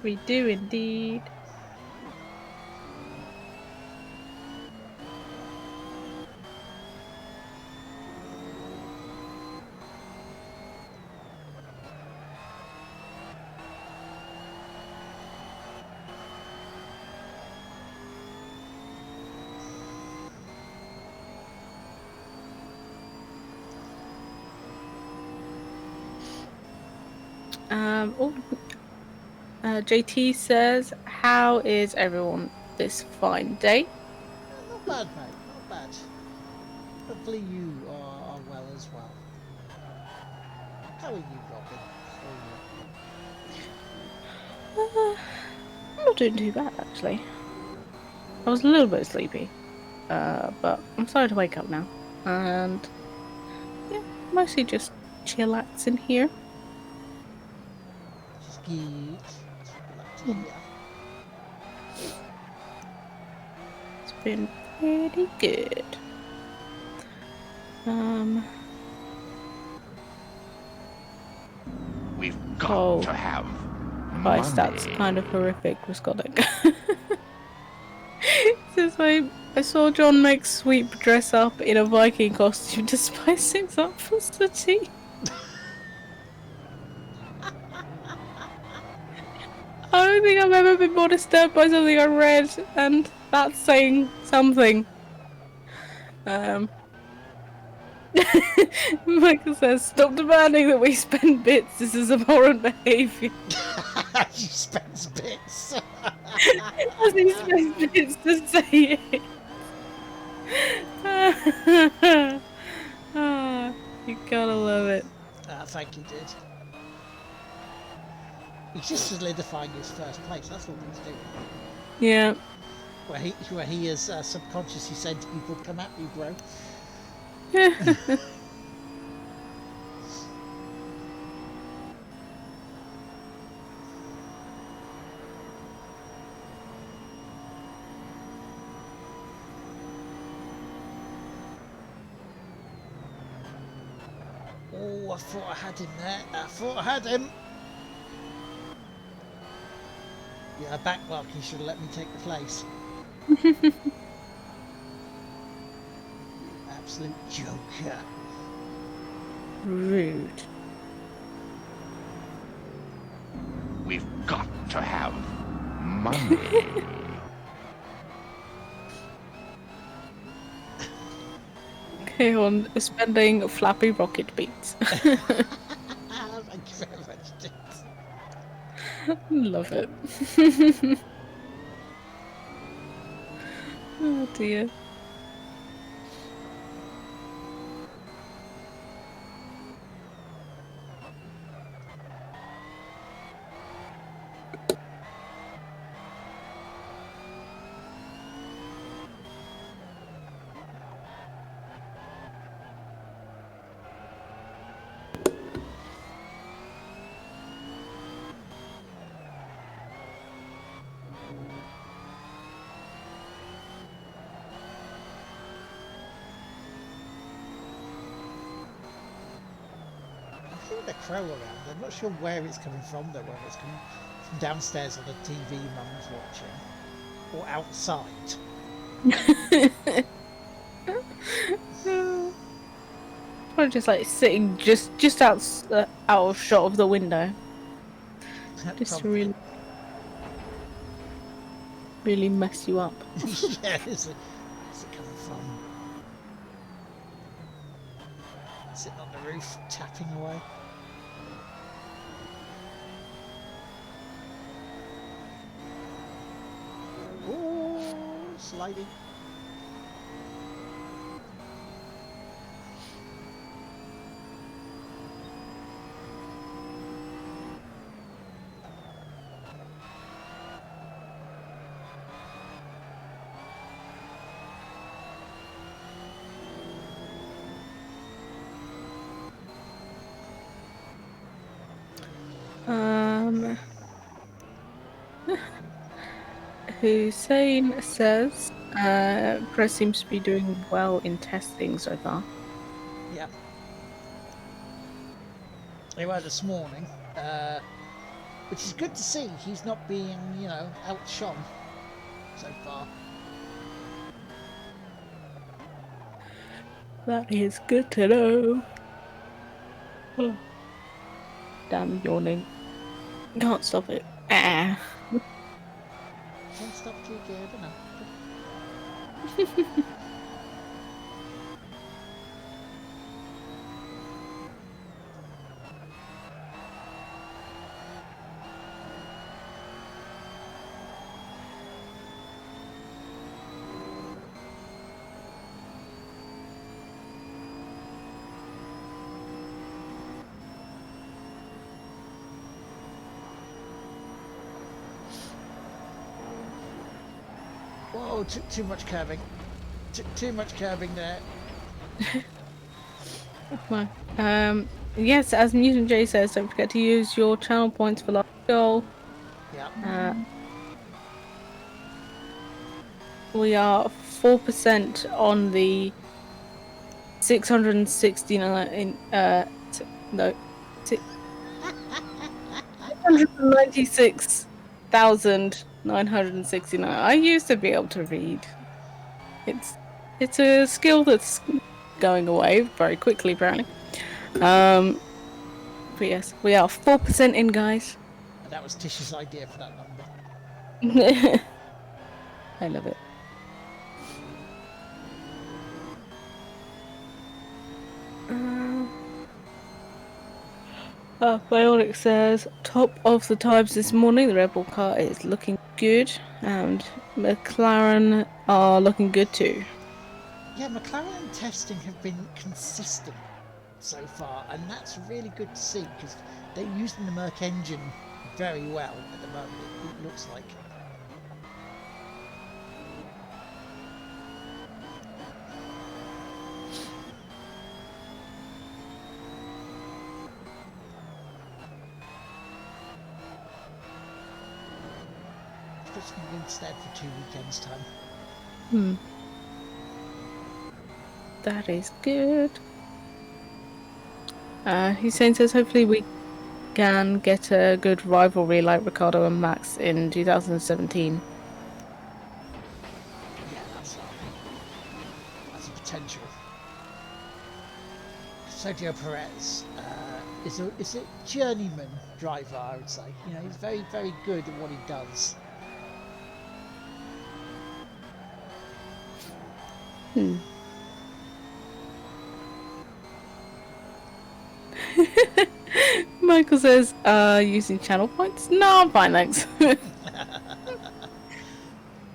We do indeed. JT says, how is everyone this fine day? Not bad, mate. Not bad. Hopefully you are well as well. How are you, Robin? How are you? I'm not doing too bad, actually. I was a little bit sleepy, but I'm starting to wake up now. And yeah, mostly just chillaxing here. Which is good. That's what we like to Yeah. hear. It's been pretty good. We've got Oh, to have Christ, money. that's kind of horrific, Scotland. Since I saw John McSweep dress up in a Viking costume to spice things up for City. I don't think I've ever been more disturbed by something I read, and that's saying something. Michael says, "Stop demanding that we spend bits. This is abhorrent behaviour." You spends bits. As he spends bits to say it. You gotta love it. Thank you, dude. He's just solidifying his first place. That's all he's doing. Yeah. Where he is subconsciously saying to people, "Come at me, bro." Oh, I thought I had him there. I thought I had him. Yeah, backmarking should have let me take the place. Absolute joker. Rude. We've got to have money. Okay, on spending flappy rocket beats. Thank you very much, dude. Love it. Oh dear. I hear the crow around. I'm not sure where it's coming from, though, whether it's coming from downstairs on the TV Mum's watching or outside. Probably just like sitting just out of shot of the window, just to Probably. really mess you up. Yeah, where's it coming from? Sitting on the roof, tapping away. Oh, sliding. Hussein says, Press seems to be doing well in testing so far. Yeah. They were this morning, which is good to see. He's not being, outshone so far. That is good to know. Oh. Damn yawning. Can't stop it. Ah. Can't stop till you get enough. Whoa, too much curving. Too much curving there. Come on. Yes, as Mutant J says, don't forget to use your channel points for last goal. Yeah. We are 4% on the 669. No, 696,969. I used to be able to read. It's a skill that's going away very quickly, apparently. But yes, we are 4% in, guys. And that was Tish's idea for that number. I love it. Bionic says, top of the times this morning, the Red Bull car is looking good, and McLaren are looking good too. Yeah, McLaren testing have been consistent so far, and that's really good to see because they're using the Merc engine very well at the moment, it looks like. Put something instead for 2 weekends' time. That is good. Hussein says, hopefully we can get a good rivalry like Ricardo and Max in 2017. Yeah, that's a potential. Sergio Perez is a journeyman driver, I would say. You know, he's very, very good at what he does. Michael says, using channel points? No, I'm fine, thanks.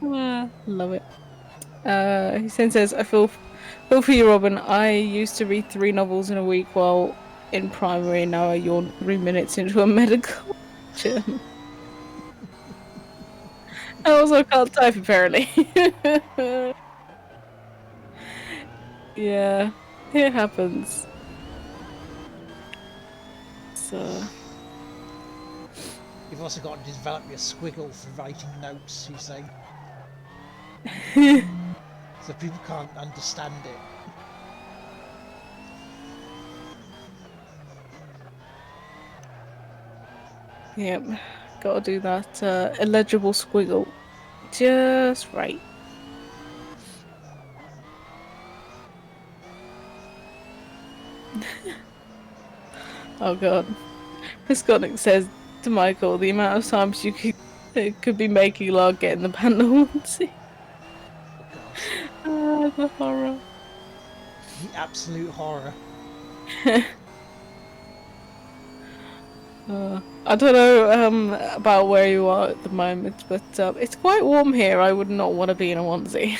Love it. Hussein says, I feel for you, Robin. I used to read 3 novels in a week while in primary, now I yawn 3 minutes into a medical journal. I also can't type, apparently. Yeah, it happens. So... You've also got to develop your squiggle for writing notes, you say. So people can't understand it. Yep, gotta do that illegible squiggle just right. Oh god. Pisconic says to Michael, the amount of times you could be making log getting the panda onesie. Oh god. The horror. The absolute horror. I don't know about where you are at the moment, but it's quite warm here. I would not want to be in a onesie.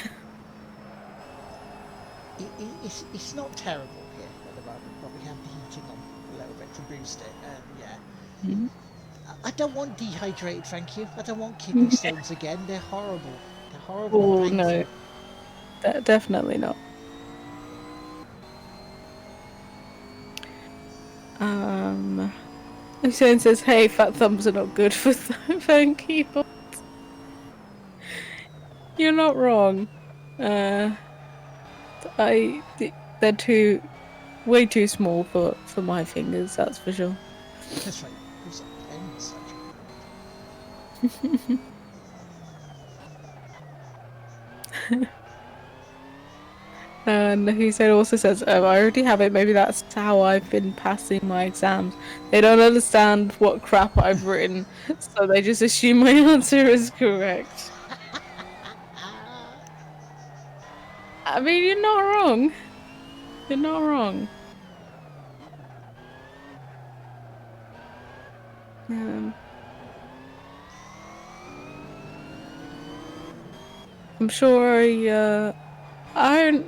It's not terrible here at the moment, but we have the heating on a little bit to boost it, and yeah. I don't want dehydrated, thank you. I don't want kidney stones again. They're horrible. They're horrible Oh and painful. no, definitely not. Hussein says, hey, fat thumbs are not good for phone keyboards. You're not wrong. They're way too small for my fingers, that's for sure. That's right. Who's a pen such And Hussein also says, I already have it, maybe that's how I've been passing my exams. They don't understand what crap I've written, so they just assume my answer is correct. I mean, you're not wrong. You're not wrong. I'm sure I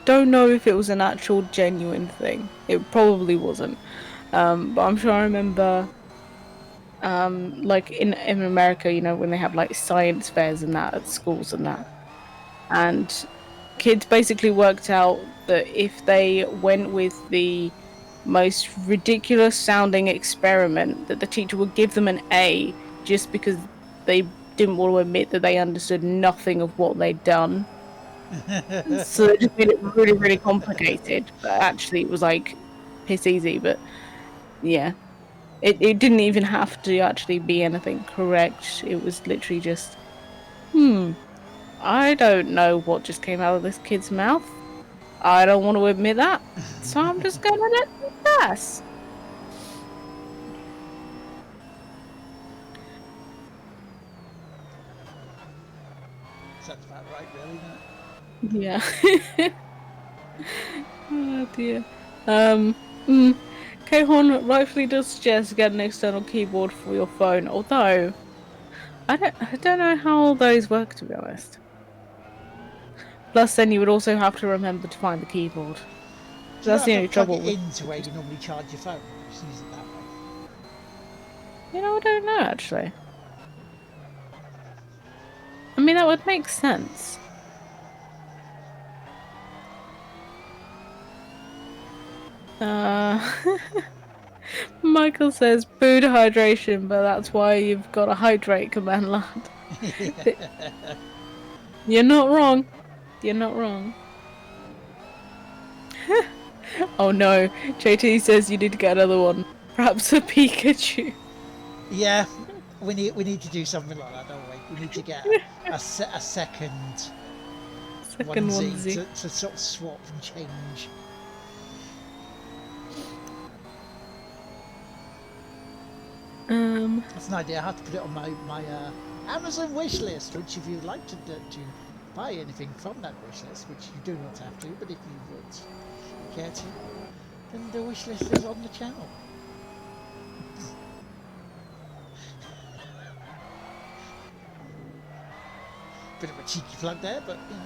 don't know if it was an actual genuine thing. It probably wasn't. But I'm sure I remember like in America, you know, when they have like science fairs and that at schools and that, and kids basically worked out that if they went with the most ridiculous sounding experiment, that the teacher would give them an A just because they didn't want to admit that they understood nothing of what they'd done. So they just made it really, really complicated. But actually, it was like piss easy. But yeah, it didn't even have to actually be anything correct. It was literally just, I don't know what just came out of this kid's mouth. I don't want to admit that. So I'm just gonna let them pass. Sounds about right, really, doesn't it? Yeah. Oh dear. Um. Mm, Kehon rightfully does suggest get an external keyboard for your phone, although I don't know how all those work, to be honest. Plus, then you would also have to remember to find the keyboard. Do you That's not the have only to plug trouble it with. into where you normally charge your phone? Just use it that way. You know, I don't know actually. I mean, that would make sense. Uh, Michael says boo to hydration, but that's why you've got to hydrate, command lad. You're not wrong. You're not wrong. Oh no, JT says you need to get another one. Perhaps a Pikachu. Yeah, we need to do something like that, don't we? We need to get a second Second onesie onesie. to sort of swap and change. That's an idea. I have to put it on my Amazon wish list. Which, if you'd like to buy anything from that wish list, which you do not have to, but if you would care to, then the wish list is on the channel. Bit of a cheeky plug there, but you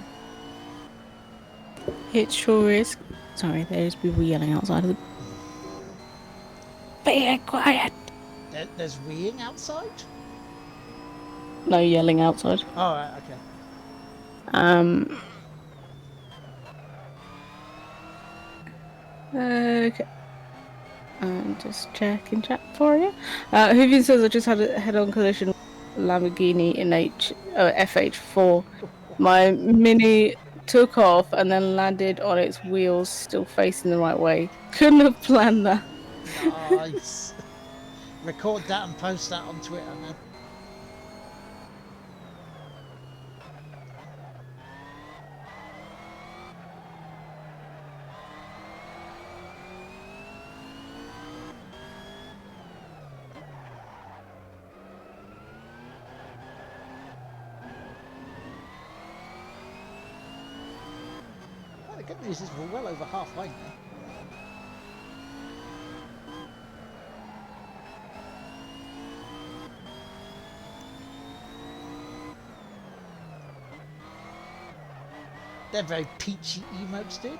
know. It sure is. Sorry, there's people yelling outside of the. Be quiet. There's weeing outside. No yelling outside. Oh, right, okay. Okay. I'm just checking chat for you. Hoovian says I just had a head-on collision with Lamborghini in FH4. My Mini took off and then landed on its wheels, still facing the right way. Couldn't have planned that. Nice. Record that and post that on Twitter, man. Well, the good news is we're well over halfway now. They're very peachy emotes, dude.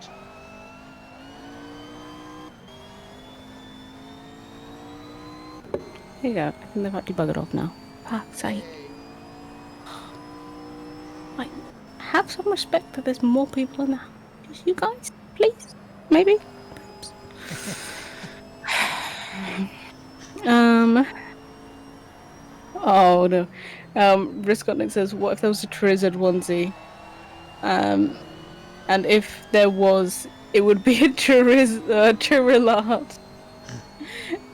Here you go. I think they've actually buggered off now. Fuck's sake. Like, have some respect that there's more people in the house. Just you guys, please. Maybe. Oh no. Riscotnik says, what if there was a Trizzard onesie? And if there was, it would be a Chirillard.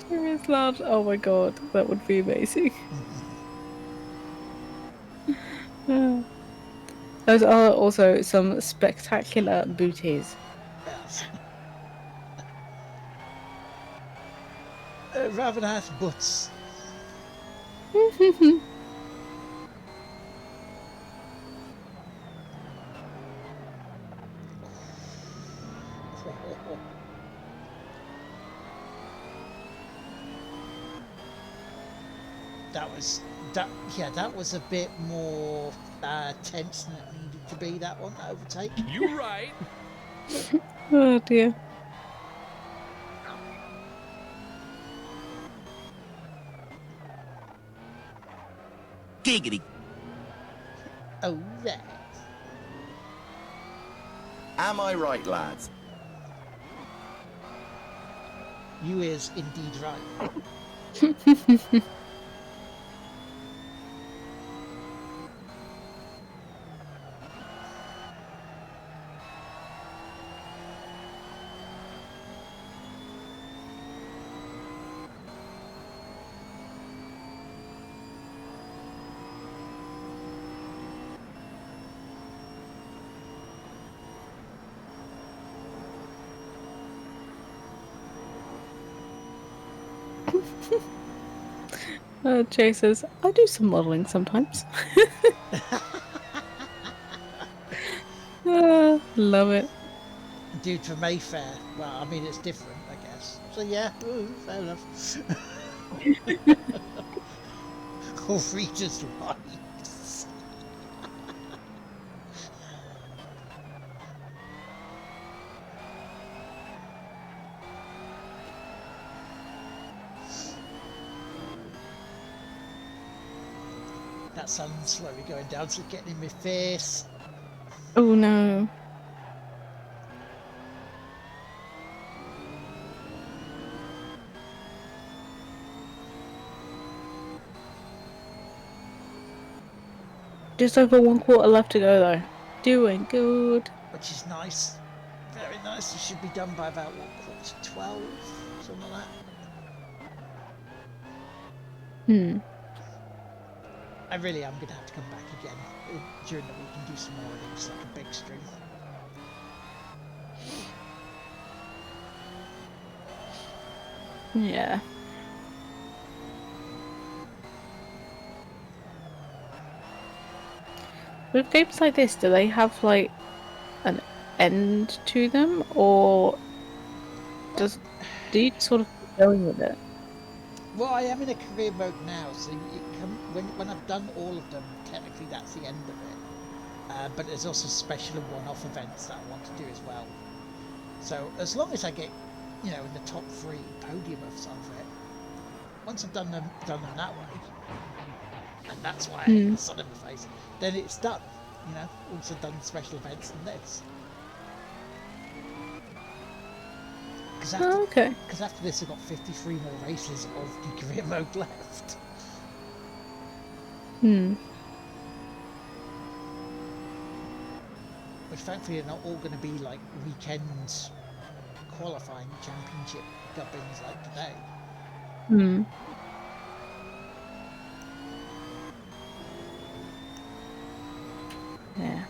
Chirillard. Oh my god, that would be amazing. Those are also some spectacular booties. Yes. Rather nice butts. That was a bit more tense than it needed to be, that one, that overtake. You right. Oh dear. Giggity. Oh, right. Am I right, lads? You is indeed right. Jay says, I do some modelling sometimes. Love it. Dude from Mayfair. Well, I mean, it's different, I guess. So, yeah, fair enough. All Rita's wives. That sun's slowly going down, so it's getting in my face. Oh no. Just over 1/4 left to go though. Doing good. Which is nice. Very nice. It should be done by about, what, 11:45? Something like that. I really am going to have to come back again during the week and do some more of these, like a big stream. Yeah. With games like this, do they have like an end to them, or do you sort of keep going with it? Well, I am in a career mode now, so when I've done all of them, technically that's the end of it. But there's also special and one-off events that I want to do as well. So as long as I get, in the top 3 podium of some of it, once I've done them that way, and that's why I hate the sun in my face, then it's done. Once I've done special events and this. Because after this, I've got 53 more races of the career mode left. Which thankfully are not all going to be like weekend qualifying championship gubbins like today. Yeah.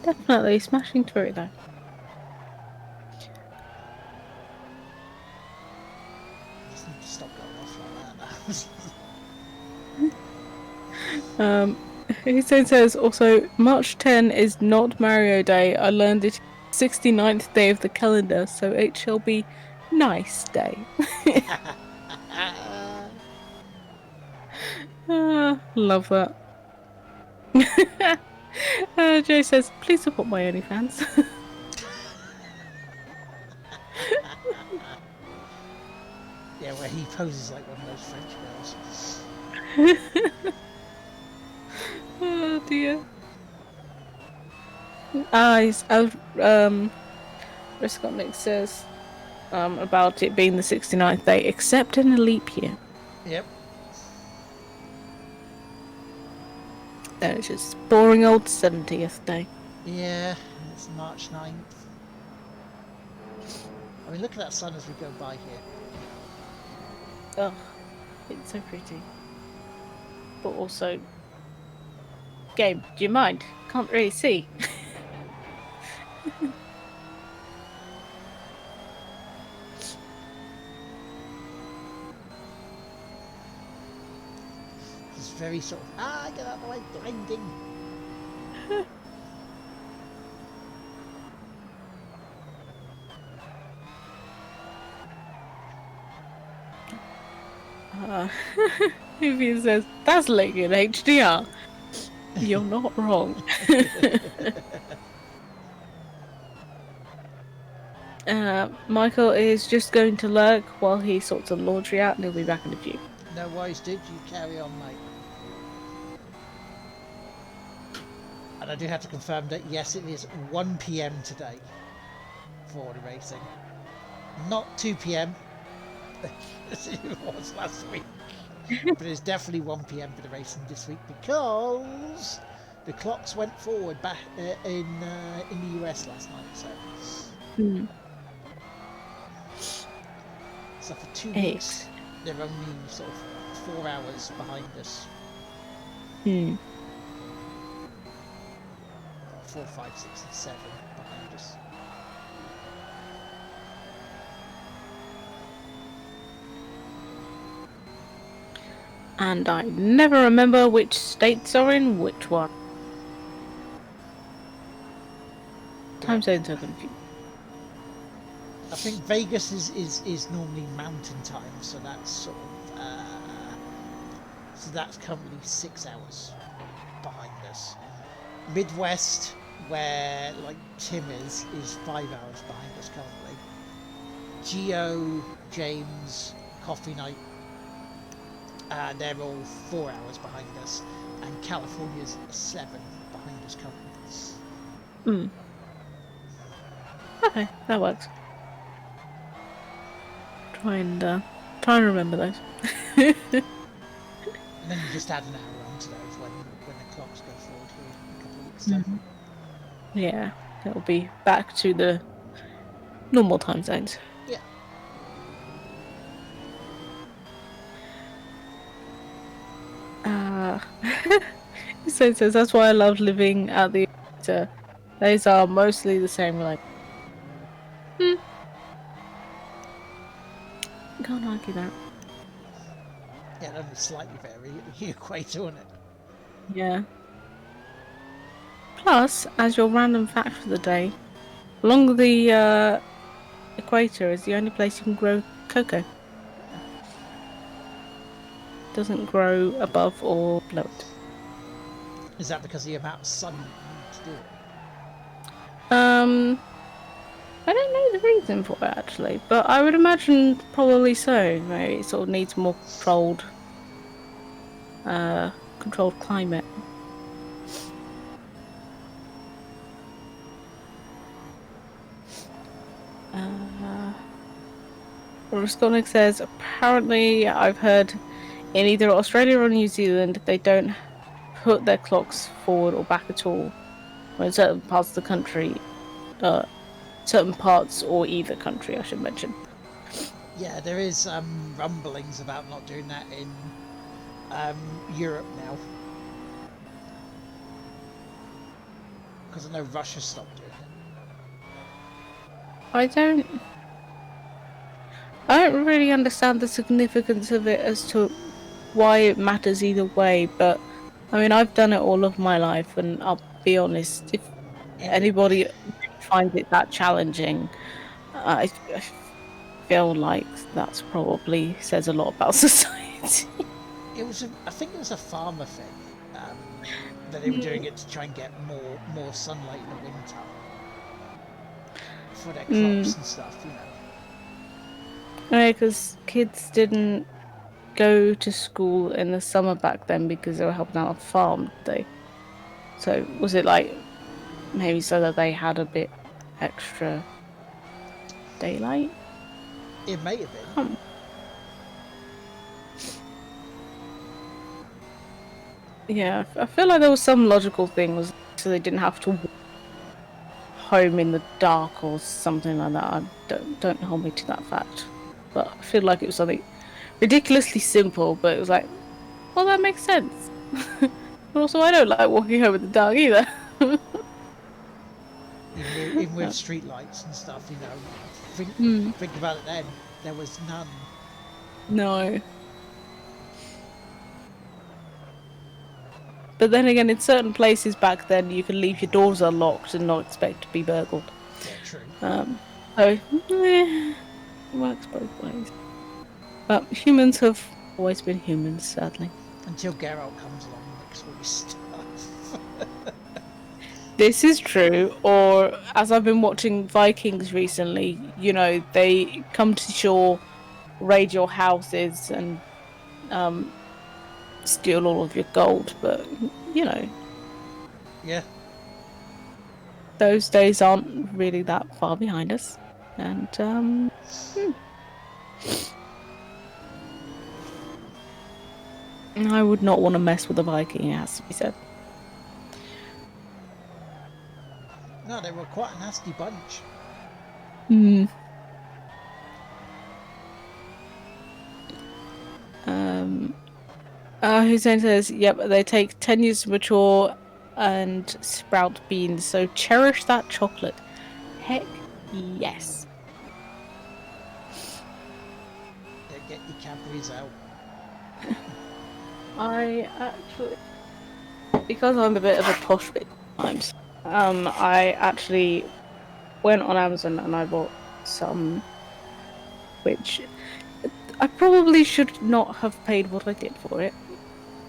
Definitely smashing through it though. I just need to stop going off like that now. Hussein says also, March 10 is not Mario Day. I learned it 69th day of the calendar, so it shall be nice day. Love that. Jay says, please support my OnlyFans. Yeah, where he poses like one of those French girls. Oh dear. Riscotnik says about it being the 69th day, except in a leap year. Yep. And it's just boring old 70th day. Yeah, it's March 9th. I mean, look at that sun as we go by here. Oh, it's so pretty. But also, game, do you mind? Can't really see. It's very sort of, get out of the way, blinding. Vivian says, dazzling in HDR. You're not wrong. Michael is just going to lurk while he sorts the laundry out, and he'll be back in a few. No worries, dude. You carry on, mate. And I do have to confirm that yes, it is 1 p.m. today for the racing, not 2 p.m. as it was last week, but it's definitely 1 p.m. for the racing this week because the clocks went forward back in the US last night. So for 2 weeks, they're only sort of 4 hours behind us. 4, 5, 6, and 7 behind us. And I never remember which states are in which one. Time zones are confusing. I think Vegas is normally mountain time, so that's sort of so that's currently 6 hours behind us. Midwest, where like Tim is 5 hours behind us currently. Geo, James, Coffee Night, they're all 4 hours behind us, and California's 7 behind us currently. Okay, that works. Try and remember those. And then you just add an hour onto those when the clocks go forward here in a couple of weeks' time. Yeah, it'll be back to the normal time zones. Yeah. So it says that's why I love living at the equator. Days are mostly the same. Like, can't argue that. Yeah, it only slightly vary at the equator, isn't it? Yeah. Plus, as your random fact for the day, along the equator is the only place you can grow cocoa. Doesn't grow above or below it. Is that because of the amount of sun you need to do it? I don't know the reason for it actually, but I would imagine probably so. Maybe it sort of needs more controlled climate. Raskolnik says, apparently I've heard in either Australia or New Zealand they don't put their clocks forward or back at all. Or in certain parts of the country, certain parts or either country, I should mention. Yeah, there is rumblings about not doing that in Europe now. Because I know Russia stopped doing it. I don't really understand the significance of it as to why it matters either way, but I mean, I've done it all of my life, and I'll be honest, if anybody finds it that challenging, I feel like that's probably says a lot about society. I think it was a farmer thing that they were doing it to try and get more sunlight in the winter for their crops and stuff, you know. Yeah, because kids didn't go to school in the summer back then because they were helping out on the farm, so was it like maybe so that they had a bit extra daylight? It may have been. Yeah, I feel like there was some logical thing, was so they didn't have to walk home in the dark or something like that. I don't hold me to that fact, but I feel like it was something ridiculously simple, but it was like, well, that makes sense. But also, I don't like walking home in the dark either. Even with street lights and stuff, you know. Think about it then. There was none. No. But then again, in certain places back then, you could leave your doors unlocked and not expect to be burgled. Yeah, true. So, it works both ways. But humans have always been humans, sadly. Until Geralt comes along and makes all this stuff. This is true, or as I've been watching Vikings recently, you know, they come to shore, raid your houses, and steal all of your gold, but, you know. Yeah. those days aren't really that far behind us. And, I would not want to mess with a Viking, it has to be said. No, they were quite a nasty bunch. Hmm. Hussein says, yep, they take 10 years to mature and sprout beans, so cherish that chocolate. Heck yes. Yeah, get your Cadbury's out. I actually, because I'm a bit of a posh bit sometimes, I actually went on Amazon and I bought some, which I probably should not have paid what I did for it.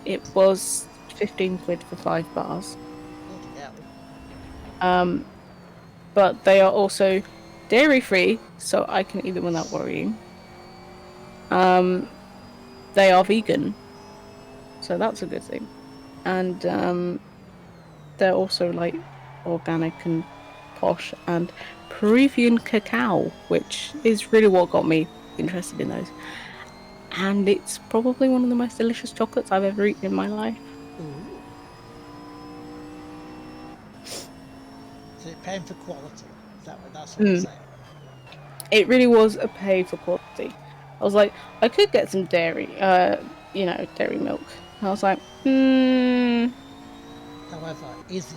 It was 15 quid for 5 bars. Bloody hell. But they are also dairy free, so I can eat them without worrying. They are vegan, so that's a good thing. And they're also like organic and posh and Peruvian cacao, which is really what got me interested in those. And it's probably one of the most delicious chocolates I've ever eaten in my life. Ooh. So you're paying for quality. That's what I'm saying. It really was a pay for quality. I was like, I could get some dairy, dairy milk. And I was like, However, is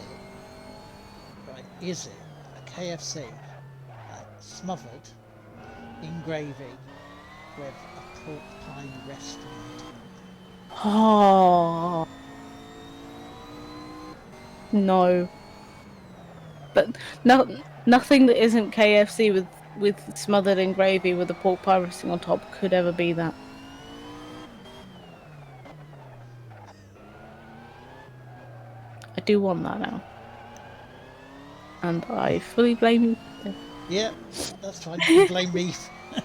it a KFC smothered in gravy with a pork pie resting on top? oh, no. But nothing that isn't KFC with smothered in gravy with a pork pie resting on top could ever be that. I do want that now. And I fully blame you. Yeah, that's fine. You can blame me.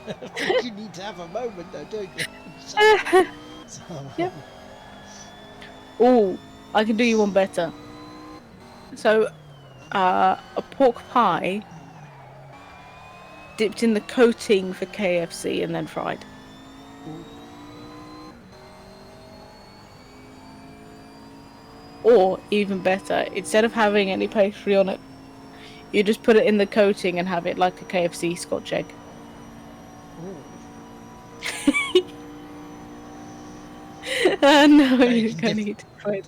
But you need to have a moment though, don't you? So, Yep. Oh, I can do you one better. So, a pork pie dipped in the coating for KFC and then fried. Or, even better, instead of having any pastry on it, you just put it in the coating and have it like a KFC Scotch egg. No, you're going to get fried.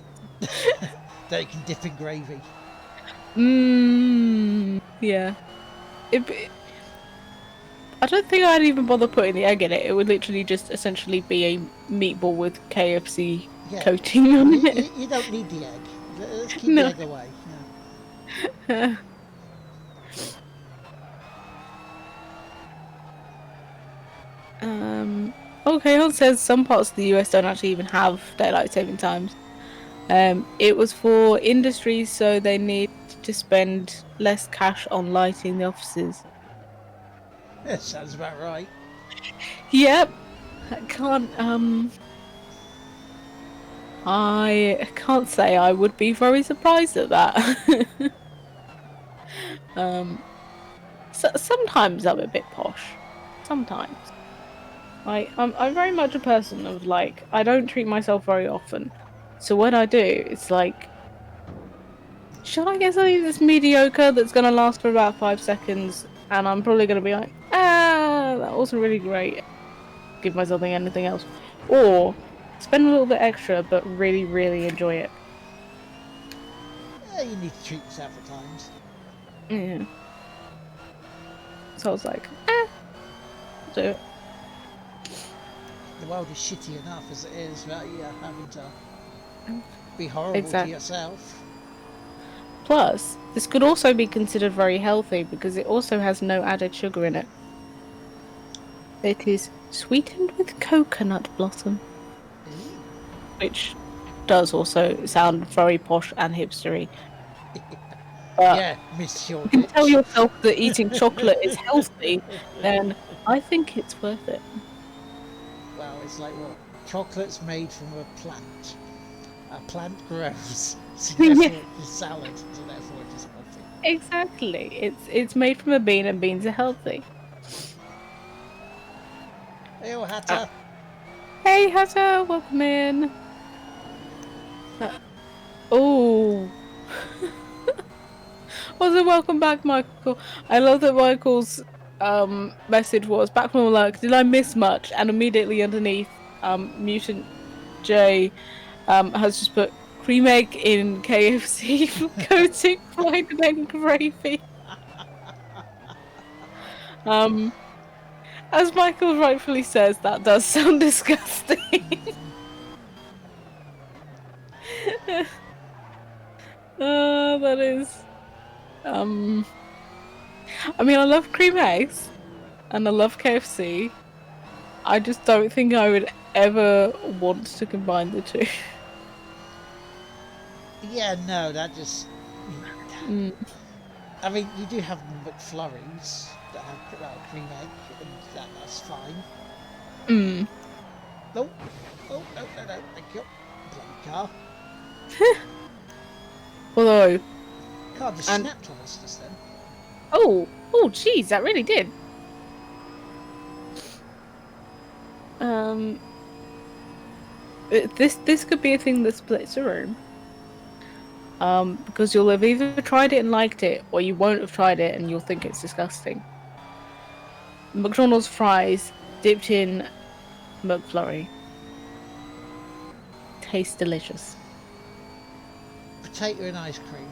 that you can dip in gravy. Yeah. I don't think I'd even bother putting the egg in it. It would literally just essentially be a meatball with KFC coating on it. You don't need the egg. Let's keep No. the egg away. Yeah. Okay, Hon says some parts of the US don't actually even have daylight saving times. It was for industries, so they need to spend less cash on lighting the offices. That sounds about right. Yep. I can't say I would be very surprised at that. So sometimes I'm a bit posh. Sometimes. I'm very much a person of like, I don't treat myself very often. So when I do, it's like, should I get something that's mediocre that's gonna last for about 5 seconds, and I'm probably gonna be like, that wasn't really great. Give myself anything else. Or spend a little bit extra but really, really enjoy it. Yeah, you need to treat yourself at times. Yeah. So I was like, I'll do it. The world is shitty enough as it is without you having to be horrible to yourself. Plus, this could also be considered very healthy because it also has no added sugar in it. It is sweetened with coconut blossom. Ooh. Which does also sound very posh and hipstery. Yeah, Miss Shoreditch. If you tell yourself that eating chocolate is healthy, then I think it's worth it. Well, it's like, well, chocolate's made from a plant. A plant grows, so therefore it's salad, so therefore it is healthy. Exactly. It's made from a bean, and beans are healthy. Hey, Hatter. Hey, Hatter, welcome in. Oh. Also, welcome back, Michael. I love that Michael's message was back from work. Did I miss much? And immediately underneath, Mutant J has just put cream egg in KFC coating fried and egg gravy. As Michael rightfully says, that does sound disgusting. That is. I mean, I love cream eggs, and I love KFC. I just don't think I would ever want to combine the two. Yeah, no, that just. Mm. I mean, you do have McFlurries that have cream egg, and that's fine. Mm. No, oh, no, thank you. Bloody car. Although, Car just and snapped on us just then. oh, jeez, that really did. This could be a thing that splits a room. Because you'll have either tried it and liked it, or you won't have tried it and you'll think it's disgusting. McDonald's fries dipped in McFlurry. Tastes delicious. Potato and ice cream.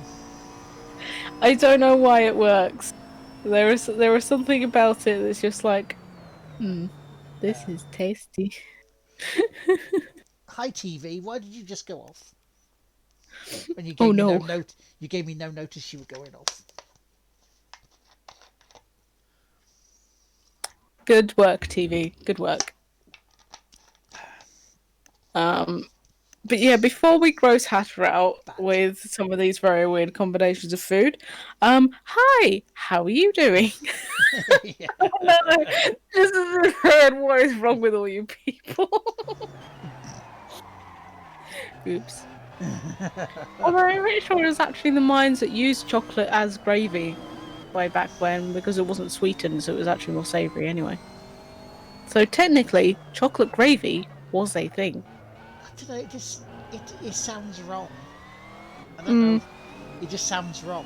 I don't know why it works. There is something about it that's just like, this is tasty. Hi TV, why did you just go off? When you Oh gave me no no. note, you gave me no notice you were going off. Good work, TV. Good work. But yeah, before we gross Hatter out Bad. with some of these very weird combinations of food, hi, how are you doing? Yeah. No, this is weird. What is wrong with all you people? Oops. Although I'm pretty sure it was actually the mines that used chocolate as gravy way back when because it wasn't sweetened, so it was actually more savoury anyway. So technically, chocolate gravy was a thing. I don't know. It sounds wrong. I don't know. Mm, It just sounds wrong.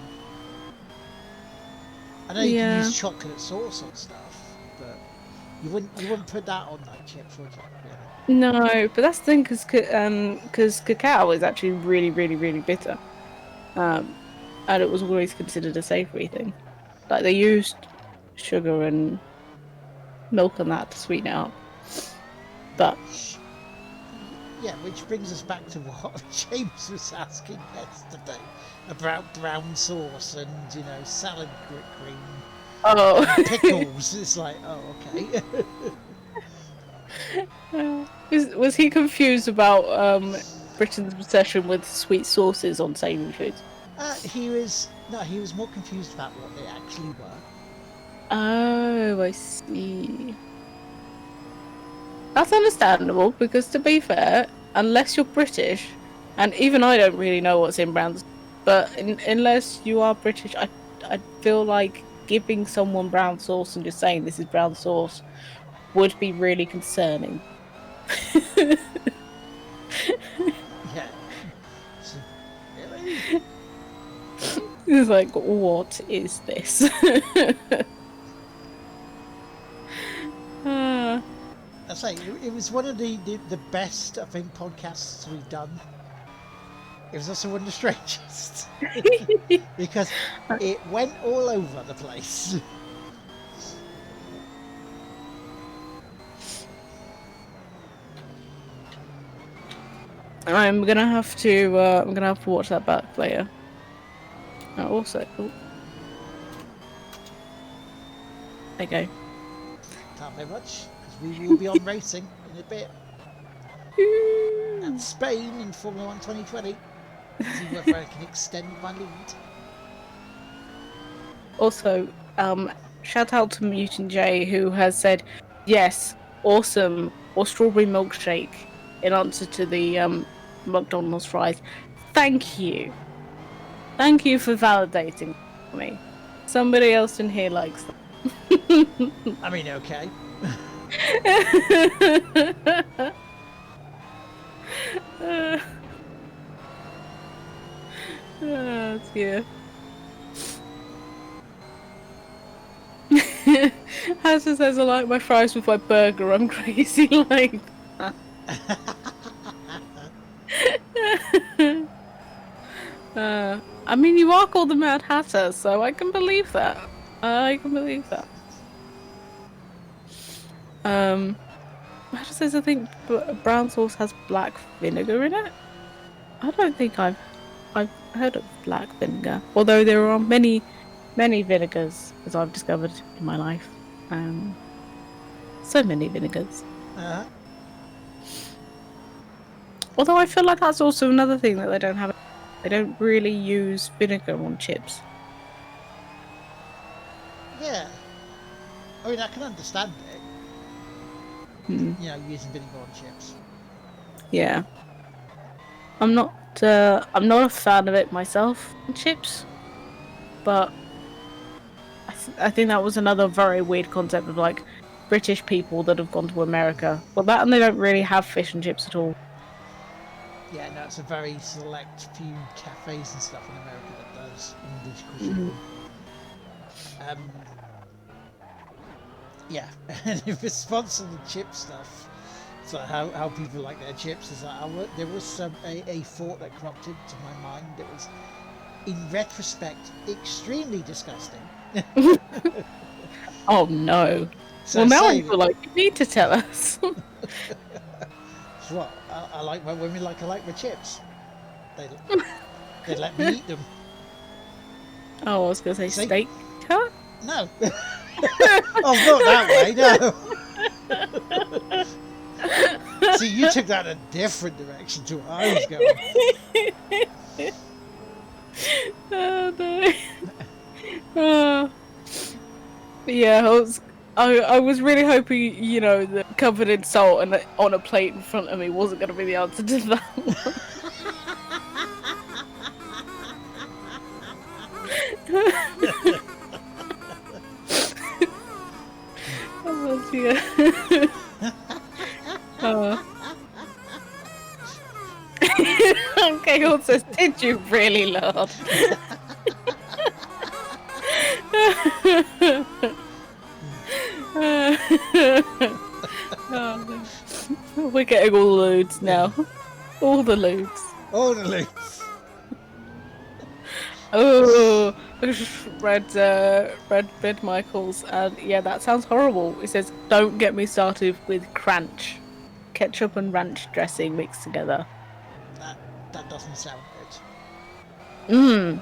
I know you can yeah. use chocolate sauce on stuff, but you wouldn't put that on like chips, would you? Really? No, but that's the thing because cacao is actually really, really, really bitter. And it was always considered a savoury thing. Like they used sugar and milk and that to sweeten it up. But Yeah, which brings us back to what James was asking yesterday about brown sauce and salad cream oh, and pickles. It's like, oh, okay. was he confused about Britain's obsession with sweet sauces on savoury foods? He was more confused about what they actually were. Oh, I see. That's understandable because, to be fair, unless you're British, and even I don't really know what's in brown, but unless you are British, I feel like giving someone brown sauce and just saying this is brown sauce would be really concerning. Yeah. So, really? It's like, what is this? I say it was one of the best I think podcasts we've done. It was also one of the strangest because it went all over the place. I'm gonna have to watch that back later. Also, there you go. Can't very much because we will be on racing in a bit. At Spain in Formula 1 2020. See whether I can extend my lead. Also, shout out to Mutant J who has said yes, awesome, or strawberry milkshake in answer to the McDonald's fries. Thank you for validating. me. Somebody else in here likes them. I mean, okay. Yeah. Hannah says I like my fries with my burger. I'm crazy like that. I mean, you are called the Mad Hatter, so I can believe that. I can believe that. Hannah says I think brown sauce has black vinegar in it. I don't think I've heard of black vinegar, although there are many vinegars, as I've discovered in my life. So many vinegars. Although I feel like that's also another thing that they don't have. They don't really use vinegar on chips. Yeah. I mean, I can understand it. Hmm. You know, using vinegar on chips. Yeah. I'm not a fan of it myself on chips, but I think that was another very weird concept of like British people that have gone to America. Well, that and they don't really have fish and chips at all. Yeah, no, it's a very select few cafes and stuff in America that does English cuisine. Yeah, and in response to the chip stuff, so how people like their chips is that there was a thought that cropped into my mind that was, in retrospect, extremely disgusting. Oh no! So well, now I saying feel like you need to tell us. what I like my women like I like my chips. They let me eat them. Oh, I was gonna say See? steak. Huh? No. Oh, not that way. No. See, you took that in a different direction to where I was going. Oh no. Yeah, I was really hoping, you know, that covered in salt and on a plate in front of me wasn't going to be the answer to that one. Oh dear. Okay, also says, did you really, Lord? Oh, we're getting all the lewds now. All the lewds. All the loops. Oh, I just read Michaels, and yeah, that sounds horrible. It says, "Don't get me started with crunch, ketchup and ranch dressing mixed together." That doesn't sound good.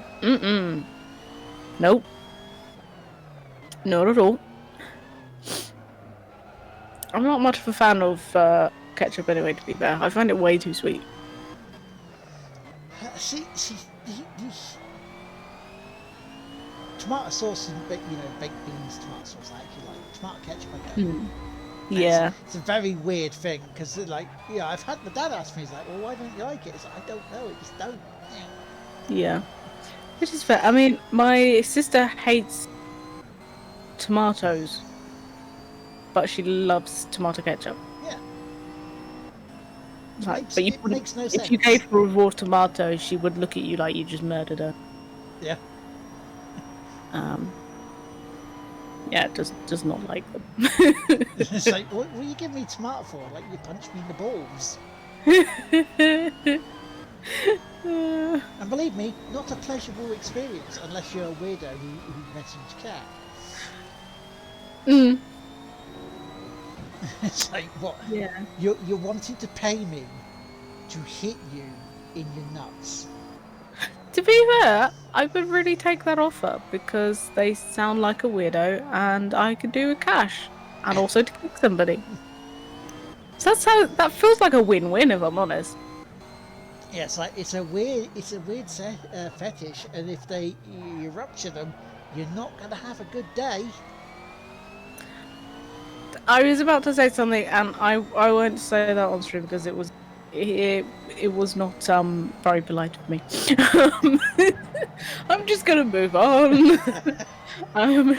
Nope, not at all. I'm not much of a fan of ketchup anyway. To be fair, I find it way too sweet. See, tomato sauce and baked beans tomato sauce I actually like. Tomato ketchup I don't. Yeah. It's a very weird thing because I've had my dad ask me, he's like, well, why don't you like it? It's like, I don't know, I just don't. Yeah. Which is fair. I mean, my sister hates tomatoes, but she loves tomato ketchup. Yeah. It makes no sense. If you gave her a raw tomato, she would look at you like you just murdered her. Yeah. Yeah, does not like them. It's like, what you give me tomato for? Like, you punched me in the balls. And believe me, not a pleasurable experience unless you're a weirdo who messaged cat. It's like, what? Yeah. You're wanting to pay me to hit you in your nuts. To be fair, I would really take that offer because they sound like a weirdo, and I could do with cash, and also to kick somebody. So that feels like a win-win, if I'm honest. Yeah, it's a weird fetish, and if you rupture them, you're not gonna have a good day. I was about to say something, and I won't say that on stream because it was it was not very polite of me. I'm just gonna move on. um,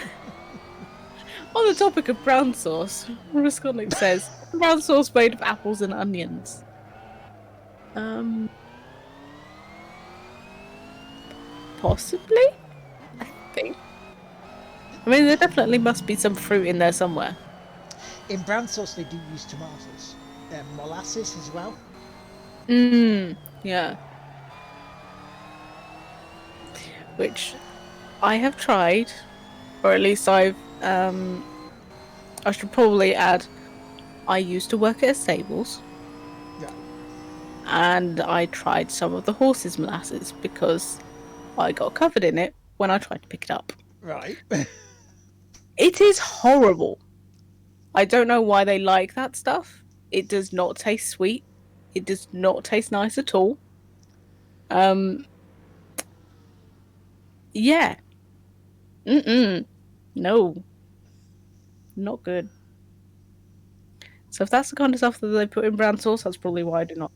on the topic of brown sauce, Raskolnik says brown sauce made of apples and onions. Possibly. I think. I mean, there definitely must be some fruit in there somewhere. In brown sauce, they do use tomatoes, molasses as well. Yeah. Which I have tried, or at least I should probably add, I used to work at a stables. Right. And I tried some of the horse's molasses because I got covered in it when I tried to pick it up. Right. It is horrible. I don't know why they like that stuff. It does not taste sweet. It does not taste nice at all. Yeah. No. Not good. So if that's the kind of stuff that they put in brown sauce, that's probably why I do not.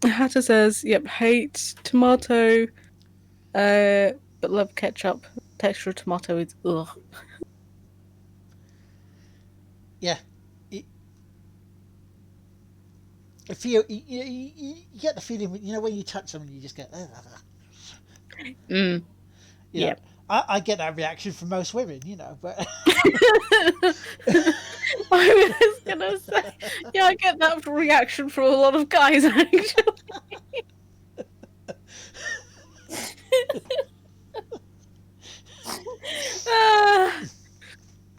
Hatter says, "Yep, hate tomato, but love ketchup. Texture of tomato is ugh." Yeah. If you get the feeling, when you touch something, you just get. Yep. I get that reaction from most women, but I was gonna say, yeah, I get that reaction from a lot of guys actually.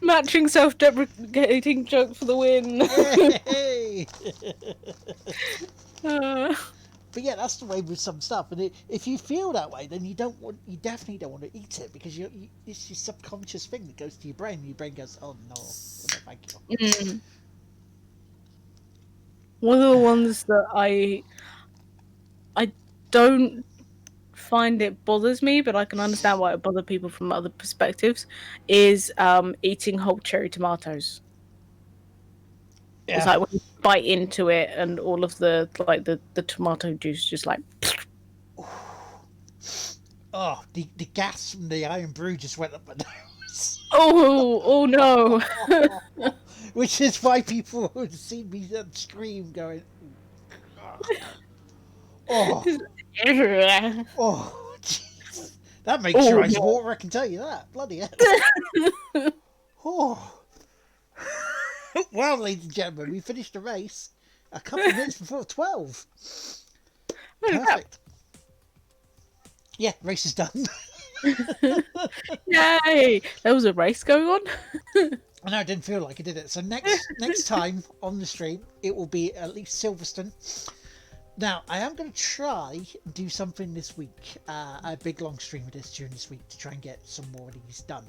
Matching self-deprecating joke for the win. hey. But yeah, that's the way with some stuff. And if you feel that way, then you definitely don't want to eat it, because it's your subconscious thing that goes to your brain. Your brain goes, "Oh no, thank you." One of the ones that I don't find it bothers me, but I can understand why it bothers people from other perspectives, is eating whole cherry tomatoes. Yeah. It's like when you bite into it and all of the tomato juice just like. Oh, the gas from the Iron Brew just went up my nose. Oh no! Which is why people would see me scream, going, "Oh, oh, jeez. That makes your eyes water. I can tell you that. Bloody hell!" Oh. Well, ladies and gentlemen, we finished the race a couple of minutes before 12. Perfect. Yeah, race is done. Yay! There was a race going on. I know, it didn't feel like it, did it? So next time on the stream, it will be at least Silverstone. Now, I am going to try and do something this week, a big long stream of this during this week, to try and get some more of these done,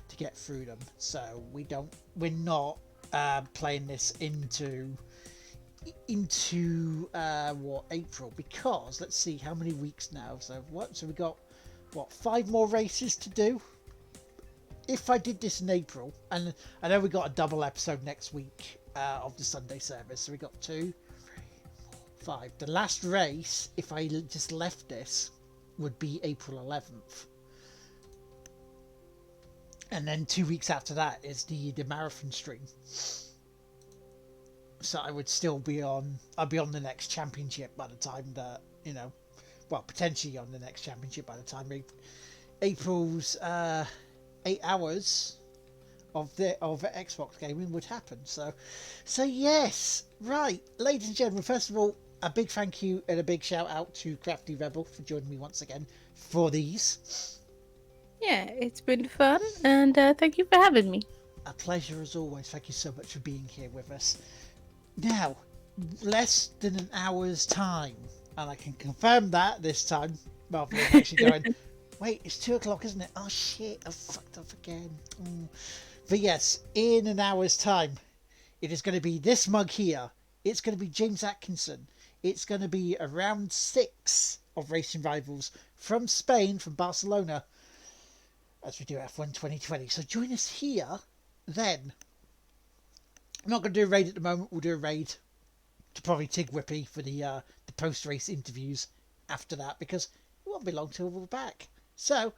to get through them. So we're not playing this into April, because let's see how many weeks now. So we got 5 more races to do. If I did this in April, and I know we got a double episode next week of the Sunday service, so we got 2, 3, 4, 5. The last race, if I just left this, would be April 11th. And then 2 weeks after that is the marathon stream. So I would still be on. I'll be on the next championship by the time that potentially on the next championship by the time April's 8 hours of Xbox gaming would happen. So yes, right, ladies and gentlemen. First of all, a big thank you and a big shout out to Crafty Rebel for joining me once again for these. Yeah, it's been fun, and thank you for having me. A pleasure as always. Thank you so much for being here with us. Now, less than an hour's time, and I can confirm that this time, rather than actually going, wait, it's 2 o'clock, isn't it? Oh shit, I fucked up again. But yes, in an hour's time, it is going to be this mug here. It's going to be James Atkinson. It's going to be a round 6 of Racing Rivals from Spain, from Barcelona, as we do F1 2020. So join us here then. I'm not going to do a raid at the moment. We'll do a raid to probably Tig Whippy for the post-race interviews after that, because it won't be long till we're back. So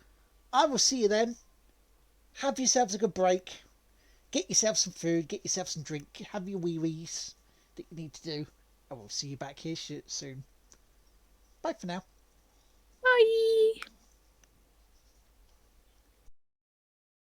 I will see you then. Have yourselves a good break. Get yourself some food, get yourself some drink, have your wee-wees that you need to do. And we'll see you back here soon. Bye for now. Bye.